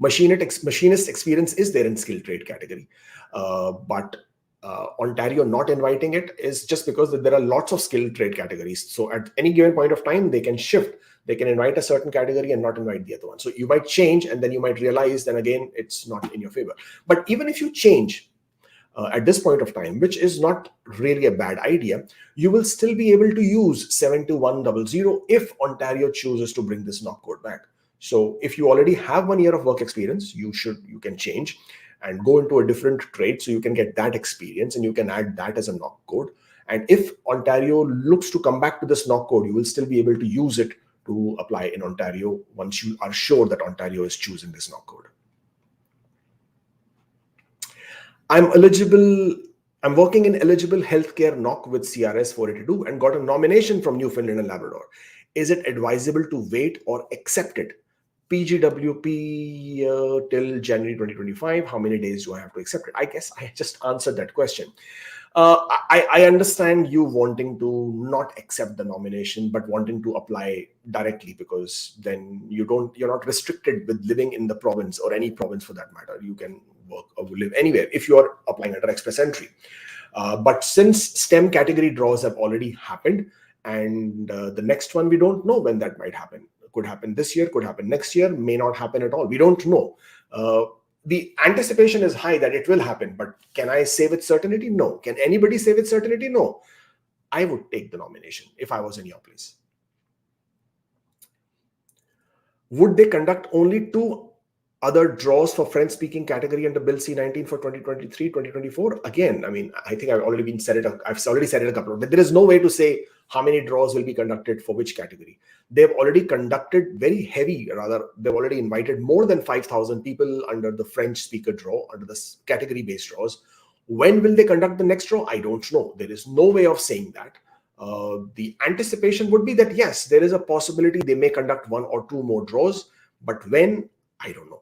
[SPEAKER 1] Machinist experience is there in skilled trade category, but Ontario not inviting it is just because there are lots of skilled trade categories. So at any given point of time, they can shift. They can invite a certain category and not invite the other one. So you might change and then you might realize then again, it's not in your favor. But even if you change, at this point of time, which is not really a bad idea, you will still be able to use 72100 if Ontario chooses to bring this NOC code back. So if you already have 1 year of work experience, you can change and go into a different trade so you can get that experience and you can add that as a NOC code. And if Ontario looks to come back to this NOC code, you will still be able to use it to apply in Ontario once you are sure that Ontario is choosing this NOC code. I'm working in eligible healthcare NOC with CRS 482 and got a nomination from Newfoundland and Labrador. Is it advisable to wait or accept it? PGWP till January 2025. How many days do I have to accept it? I guess I just answered that question. I understand you wanting to not accept the nomination, but wanting to apply directly, because then you're not restricted with living in the province or any province for that matter. You can work or live anywhere if you are applying under express entry. But since STEM category draws have already happened, and the next one, we don't know when that might happen. Could happen this year, could happen next year, may not happen at all. We don't know. The anticipation is high that it will happen, but can I say with certainty? No. Can anybody say with certainty? No. I would take the nomination if I was in your place. Would they conduct only 2 other draws for French-speaking category under Bill C-19 for 2023-2024? Again, I mean, I think I've already said it a couple of, but there is no way to say how many draws will be conducted for which category. They've already conducted they've already invited more than 5,000 people under the French speaker draw, under the category-based draws. When will they conduct the next draw? I don't know. There is no way of saying that. The anticipation would be that, yes, there is a possibility they may conduct 1 or 2 more draws, but when, I don't know.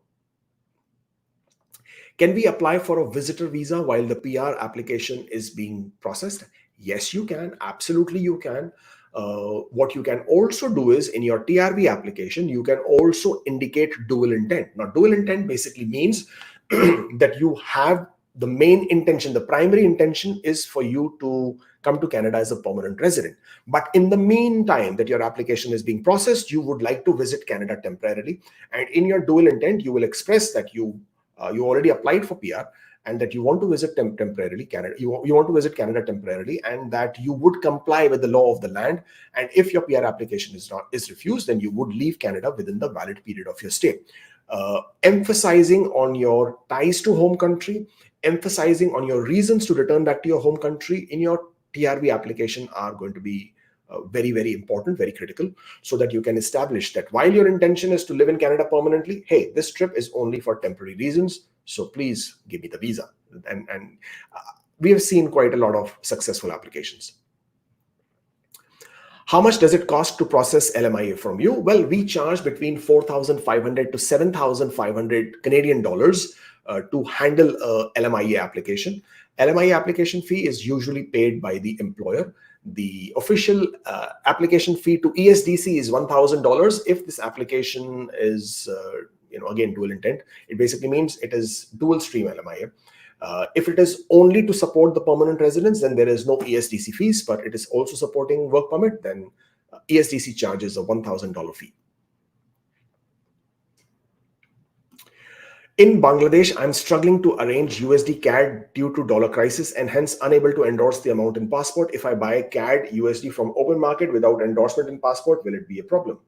[SPEAKER 1] Can we apply for a visitor visa while the PR application is being processed? Yes, you can. Absolutely, you can. What you can also do is in your TRV application, you can also indicate dual intent. Now, dual intent basically means that you have the main intention, the primary intention is for you to come to Canada as a permanent resident. But in the meantime that your application is being processed, you would like to visit Canada temporarily. And in your dual intent, you will express that you already applied for PR and that you want to visit temporarily Canada. You want to visit Canada temporarily, and that you would comply with the law of the land. And if your PR application is refused, then you would leave Canada within the valid period of your stay. Emphasizing on your ties to home country, emphasizing on your reasons to return back to your home country in your TRV application are going to be very, very important, very critical, so that you can establish that while your intention is to live in Canada permanently, hey, this trip is only for temporary reasons, so please give me the visa. And we have seen quite a lot of successful applications. How much does it cost to process LMIA from you? Well, we charge between 4,500 to 7,500 Canadian dollars to handle a LMIA application. LMIA application fee is usually paid by the employer. The official application fee to ESDC is $1,000. If this application is, again, dual intent, it basically means it is dual stream LMIA. If it is only to support the permanent residents, then there is no ESDC fees, but it is also supporting work permit, then ESDC charges a $1,000 fee. In Bangladesh, I'm struggling to arrange USD CAD due to dollar crisis and hence unable to endorse the amount in passport. If I buy CAD USD from open market without endorsement in passport, will it be a problem?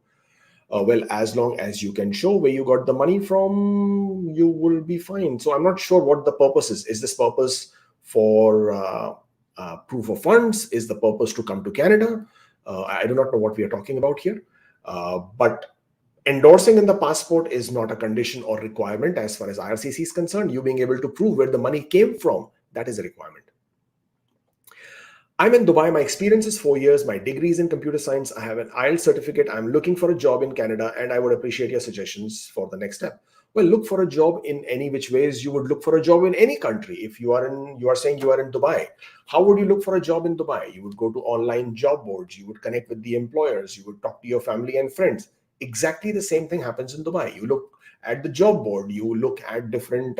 [SPEAKER 1] Well, as long as you can show where you got the money from, you will be fine. So I'm not sure what the purpose is. Is this purpose for proof of funds? Is the purpose to come to Canada? I do not know what we are talking about here. But endorsing in the passport is not a condition or requirement as far as IRCC is concerned. You being able to prove where the money came from, that is a requirement. I'm in Dubai. My experience is 4 years. My degree is in computer science. I have an IELTS certificate. I'm looking for a job in Canada, and I would appreciate your suggestions for the next step. Well, look for a job in any which ways you would look for a job in any country. If you are saying you are in Dubai, how would you look for a job in Dubai? You would go to online job boards. You would connect with the employers. You would talk to your family and friends. Exactly the same thing happens in Dubai. You look at the job board. You look at different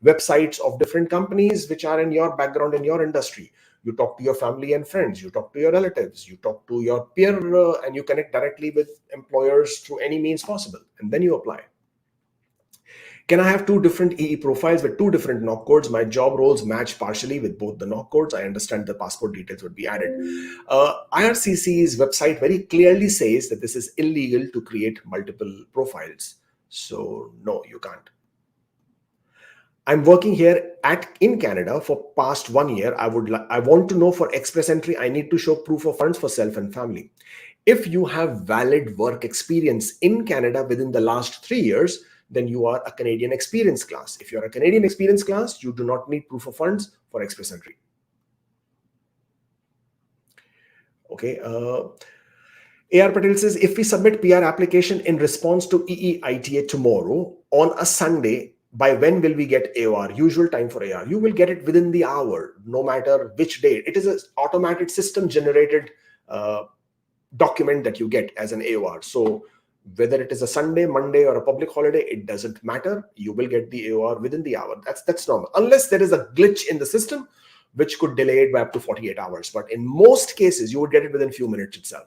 [SPEAKER 1] websites of different companies which are in your background, in your industry. You talk to your family and friends. You talk to your relatives. You talk to your peer, and you connect directly with employers through any means possible. And then you apply. Can I have two different EE profiles with two different NOC codes? My job roles match partially with both the NOC codes. I understand the passport details would be added. IRCC's website very clearly says that this is illegal to create multiple profiles. So no, you can't. I'm working here in Canada for past 1 year. I want to know for express entry, I need to show proof of funds for self and family. If you have valid work experience in Canada within the last 3 years, then you are a Canadian experience class. If you're a Canadian experience class, you do not need proof of funds for express entry. Okay. AR Patel says, if we submit PR application in response to EEITA tomorrow on a Sunday, by when will we get AOR? Usual time for AR. You will get it within the hour, no matter which date. It is an automated system generated document that you get as an AOR. So whether it is a Sunday, Monday, or a public holiday, it doesn't matter. You will get the AOR within the hour. That's normal. Unless there is a glitch in the system, which could delay it by up to 48 hours. But in most cases, you would get it within a few minutes itself.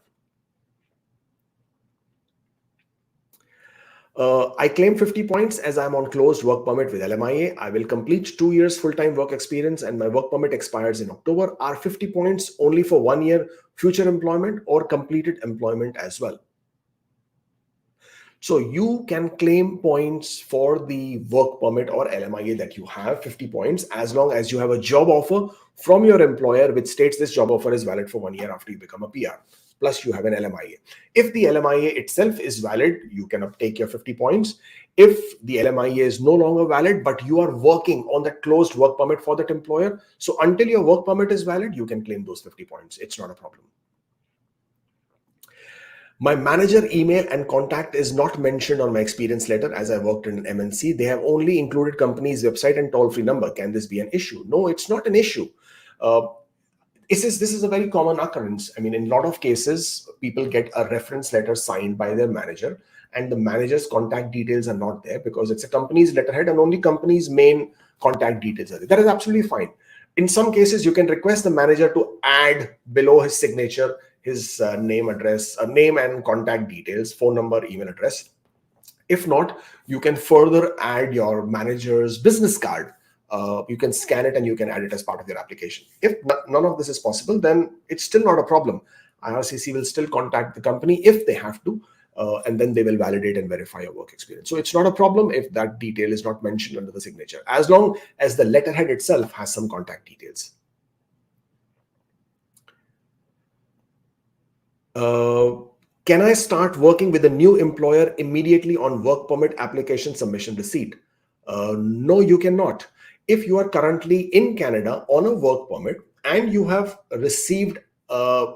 [SPEAKER 1] I claim 50 points as I'm on closed work permit with LMIA. I will complete 2 years full-time work experience and my work permit expires in October. Are 50 points only for 1 year future employment or completed employment as well? So you can claim points for the work permit or LMIA that you have, 50 points, as long as you have a job offer from your employer which states this job offer is valid for 1 year after you become a PR. Plus you have an LMIA. If the LMIA itself is valid, you can take your 50 points. If the LMIA is no longer valid, but you are working on that closed work permit for that employer, so until your work permit is valid, you can claim those 50 points. It's not a problem. My manager email and contact is not mentioned on my experience letter as I worked in an MNC. They have only included company's website and toll-free number. Can this be an issue? No, it's not an issue. This is a very common occurrence. I mean, in a lot of cases, people get a reference letter signed by their manager and the manager's contact details are not there because it's a company's letterhead and only company's main contact details are there. That is absolutely fine. In some cases, you can request the manager to add below his signature his name and contact details, phone number, email address. If not, you can further add your manager's business card. You can scan it and you can add it as part of your application. If none of this is possible, then it's still not a problem. IRCC will still contact the company if they have to, and then they will validate and verify your work experience. So it's not a problem if that detail is not mentioned under the signature, as long as the letterhead itself has some contact details. Can I start working with a new employer immediately on work permit application submission receipt? No, you cannot. If you are currently in Canada on a work permit and you have received an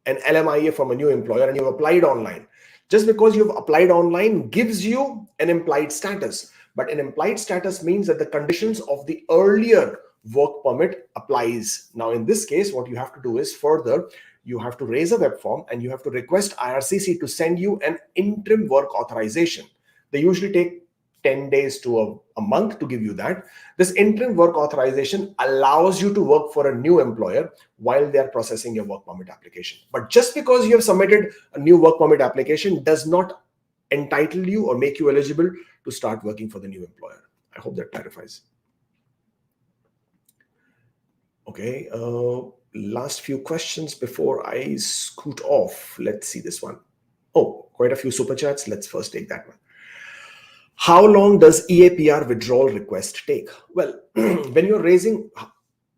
[SPEAKER 1] LMIA from a new employer and you've applied online, just because you've applied online gives you an implied status. But an implied status means that the conditions of the earlier work permit applies. Now, in this case, what you have to do is further, you have to raise a web form and you have to request IRCC to send you an interim work authorization. They usually take 10 days to a month to give you that. This interim work authorization allows you to work for a new employer while they are processing your work permit application. But just because you have submitted a new work permit application does not entitle you or make you eligible to start working for the new employer. I hope that clarifies. Okay, last few questions before I scoot off. Let's see this one. Oh, quite a few super chats. Let's first take that one. How long does EAPR withdrawal request take? Well, when you're raising,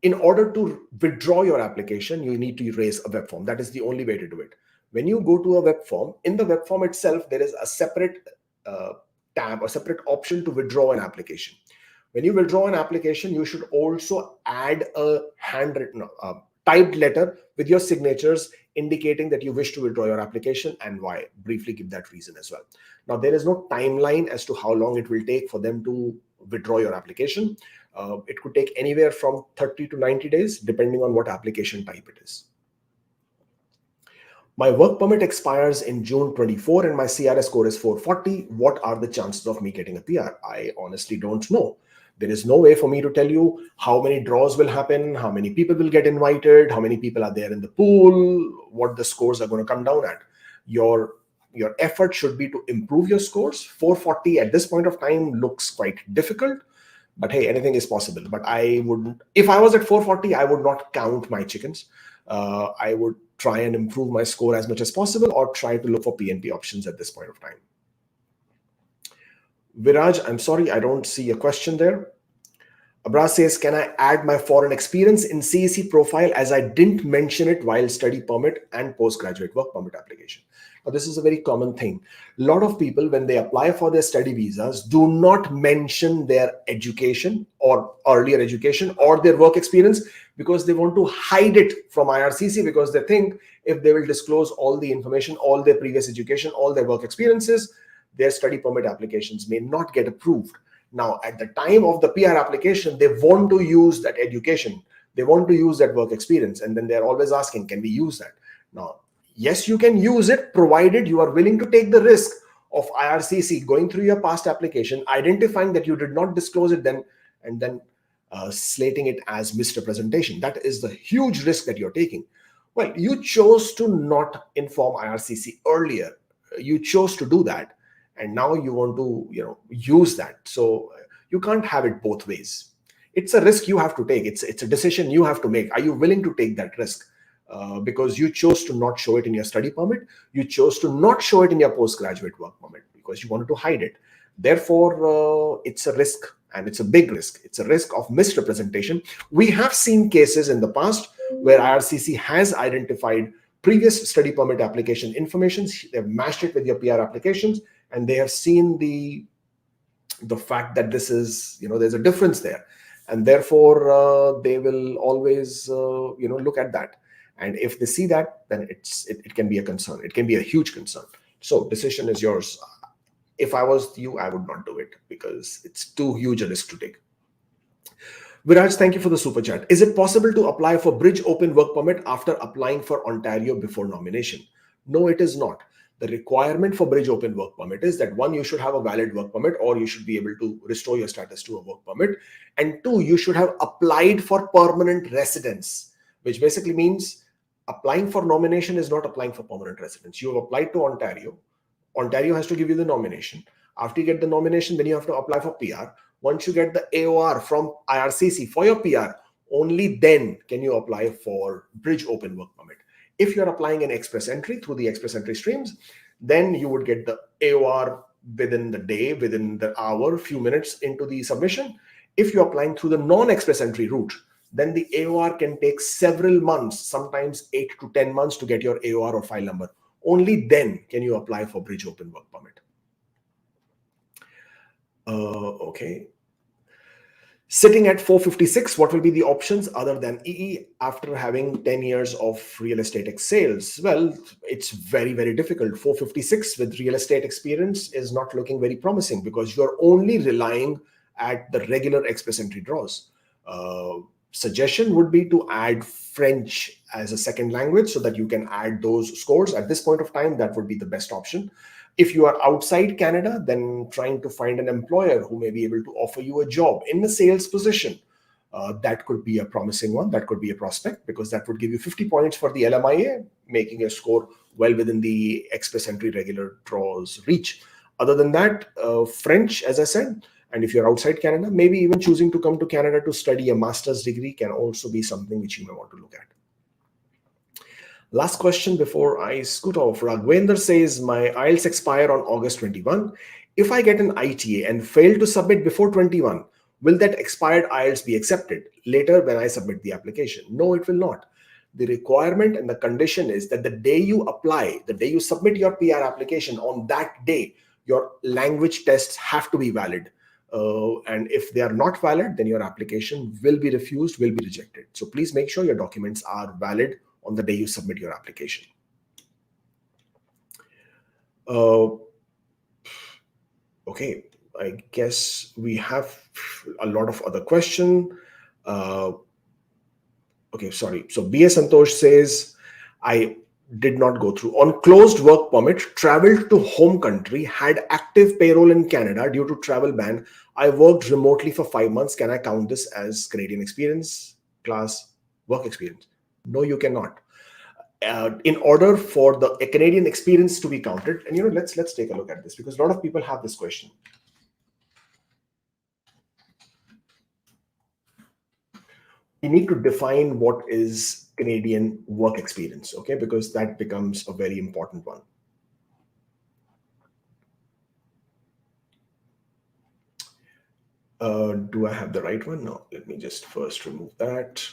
[SPEAKER 1] in order to withdraw your application, you need to raise a web form. That is the only way to do it. When you go to a web form, in the web form itself, there is a separate tab or separate option to withdraw an application. When you withdraw an application, you should also add a handwritten, typed letter with your signatures indicating that you wish to withdraw your application and why. Briefly give that reason as well. Now, there is no timeline as to how long it will take for them to withdraw your application. It could take anywhere from 30 to 90 days, depending on what application type it is. My work permit expires in June 24 and my CRS score is 440. What are the chances of me getting a PR? I honestly don't know. There is no way for me to tell you how many draws will happen, how many people will get invited, how many people are there in the pool, what the scores are going to come down at. Your your effort should be to improve your scores. 440 at this point of time looks quite difficult, but hey, anything is possible. But I wouldn't, if I was at 440, I would not count my chickens. I would try and improve my score as much as possible, or try to look for PNP options at this point of time. Viraj, I'm sorry, I don't see a question there. Abra says, can I add my foreign experience in CEC profile as I didn't mention it while study permit and postgraduate work permit application? Now, this is a very common thing. A lot of people, when they apply for their study visas, do not mention their education or earlier education or their work experience, because they want to hide it from IRCC, because they think if they will disclose all the information, all their previous education, all their work experiences, their study permit applications may not get approved. Now, at the time of the PR application, they want to use that education. They want to use that work experience. And then they're always asking, can we use that? Now, yes, you can use it, provided you are willing to take the risk of IRCC going through your past application, identifying that you did not disclose it then, and then slating it as misrepresentation. That is the huge risk that you're taking. Well, you chose to not inform IRCC earlier. You chose to do that. And now you want to, use that. So you can't have it both ways. It's a risk you have to take. It's a decision you have to make. Are you willing to take that risk? Because you chose to not show it in your study permit. You chose to not show it in your postgraduate work permit because you wanted to hide it. Therefore, it's a risk, and it's a big risk. It's a risk of misrepresentation. We have seen cases in the past where IRCC has identified previous study permit application information. They've matched it with your PR applications, and they have seen the fact that this is, there's a difference there. And therefore, they will always, look at that. And if they see that, then it can be a concern. It can be a huge concern. So decision is yours. If I was you, I would not do it because it's too huge a risk to take. Viraj, thank you for the super chat. Is it possible to apply for Bridge Open Work Permit after applying for Ontario before nomination? No, it is not. The requirement for Bridge Open Work Permit is that 1, you should have a valid work permit, or you should be able to restore your status to a work permit. And 2, you should have applied for permanent residence, which basically means applying for nomination is not applying for permanent residence. You have applied to Ontario. Ontario has to give you the nomination. After you get the nomination, then you have to apply for PR. Once you get the AOR from IRCC for your PR, only then can you apply for Bridge Open Work Permit. If you're applying an express entry through the express entry streams, then you would get the AOR within the day, within the hour, few minutes into the submission. If you're applying through the non-express entry route, then the AOR can take several months, sometimes 8 to 10 months to get your AOR or file number. Only then can you apply for Bridge Open Work Permit. Okay. Sitting at 456, what will be the options other than EE after having 10 years of real estate sales? Well, it's very, very difficult. 456 with real estate experience is not looking very promising because you're only relying at the regular express entry draws. Suggestion would be to add French as a second language so that you can add those scores. At this point of time, that would be the best option. If you are outside Canada, then trying to find an employer who may be able to offer you a job in the sales position, that could be a promising one. That could be a prospect because that would give you 50 points for the LMIA, making your score well within the express entry regular draws reach. Other than that, French, as I said, and if you're outside Canada, maybe even choosing to come to Canada to study a master's degree can also be something which you may want to look at. Last question before I scoot off. Ragwender says, my IELTS expire on August 21. If I get an ITA and fail to submit before 21, will that expired IELTS be accepted later when I submit the application? No, it will not. The requirement and the condition is that the day you apply, the day you submit your PR application, on that day, your language tests have to be valid. And if they are not valid, then your application will be refused, will be rejected. So please make sure your documents are valid on the day you submit your application. Okay, I guess we have a lot of other questions. Okay, sorry. So BS Santosh says, I did not go through. On closed work permit, traveled to home country, had active payroll in Canada due to travel ban. I worked remotely for 5 months. Can I count this as Canadian experience, class, work experience? No, you cannot. in order for the Canadian experience to be counted, and let's take a look at this, because a lot of people have this question. We need to define what is Canadian work experience, okay? Because that becomes a very important one. Do I have the right one? No, let me just first remove that.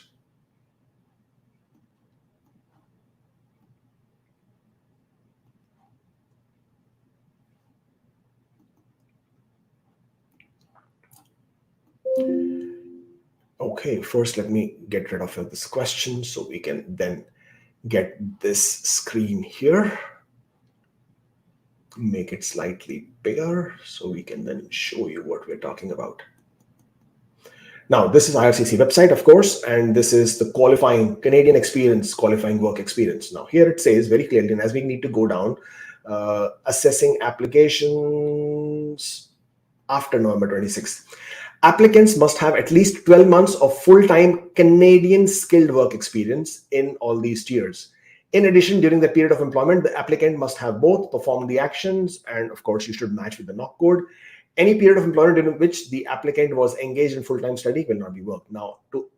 [SPEAKER 1] Okay, first let me get rid of this question so we can then get this screen here. Make it slightly bigger so we can then show you what we're talking about. Now, this is IRCC website, of course, and this is the qualifying Canadian experience, qualifying work experience. Now, here it says very clearly, and as we need to go down, assessing applications after November 26th. Applicants must have at least 12 months of full-time Canadian skilled work experience in all these tiers. In addition, during the period of employment, the applicant must have both performed the actions, and of course, you should match with the NOC code. Any period of employment during which the applicant was engaged in full-time study will not be worked. Now, to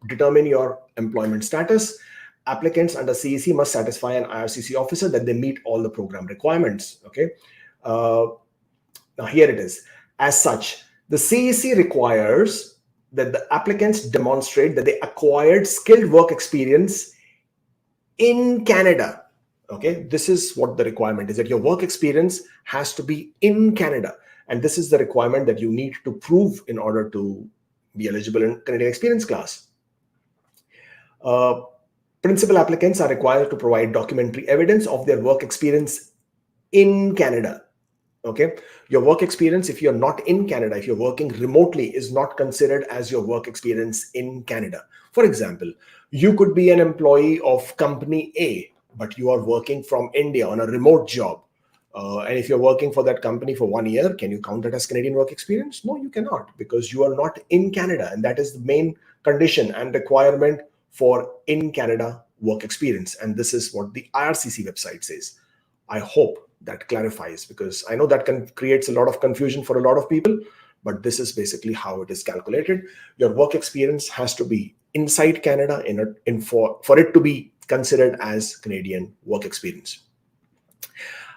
[SPEAKER 1] determine your employment status, applicants under CEC must satisfy an IRCC officer that they meet all the program requirements. Okay. Now, here it is. As such, the CEC requires that the applicants demonstrate that they acquired skilled work experience in Canada. Okay, this is what the requirement is, that your work experience has to be in Canada. And this is the requirement that you need to prove in order to be eligible in Canadian experience class. Principal applicants are required to provide documentary evidence of their work experience in Canada. Okay, your work experience, if you're not in Canada, if you're working remotely, is not considered as your work experience in Canada. For example, you could be an employee of company A, but you are working from India on a remote job. And if you're working for that company for 1 year, can you count that as Canadian work experience? No, you cannot, because you are not in Canada. And that is the main condition and requirement for in Canada work experience. And this is what the IRCC website says. I hope that clarifies, because I know that creates a lot of confusion for a lot of people, but this is basically how it is calculated. Your work experience has to be inside Canada for it to be considered as Canadian work experience.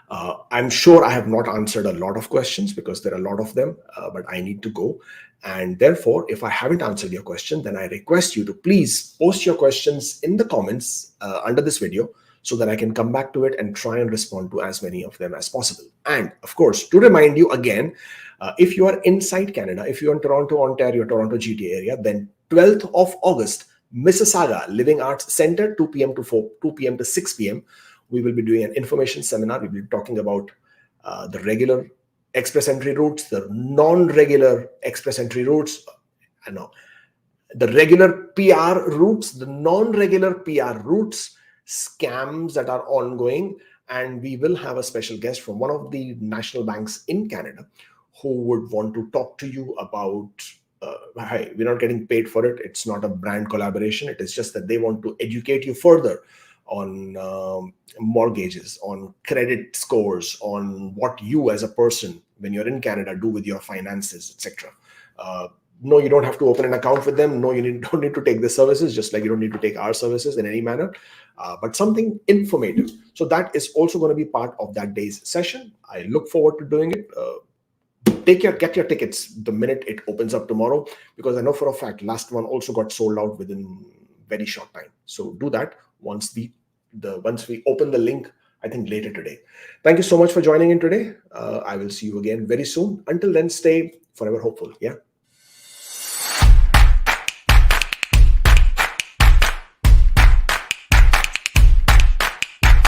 [SPEAKER 1] I'm sure I have not answered a lot of questions because there are a lot of them, but I need to go. And therefore, if I haven't answered your question, then I request you to please post your questions in the comments under this video, so that I can come back to it and try and respond to as many of them as possible. And of course, to remind you again, if you are inside Canada, if you're in Toronto, Ontario, Toronto GTA area, then 12th of August, Mississauga Living Arts Center, 2 p.m. to 6 p.m. We will be doing an information seminar. We'll be talking about the regular express entry routes, the non-regular express entry routes, the regular PR routes, the non-regular PR routes, scams that are ongoing, and we will have a special guest from one of the national banks in Canada who would want to talk to you about hi, we're not getting paid for it. It's not a brand collaboration. It is just that they want to educate you further on mortgages, on credit scores, on what you as a person, when you're in Canada, do with your finances, etc. No, you don't have to open an account with them. No, you don't need to take the services, just like you don't need to take our services in any manner, but something informative. So that is also going to be part of that day's session. I look forward to doing it. Get your tickets the minute it opens up tomorrow, because I know for a fact last one also got sold out within very short time. So do that once we open the link, I think later today. Thank you so much for joining in today. I will see you again very soon. Until then, stay forever hopeful. Yeah.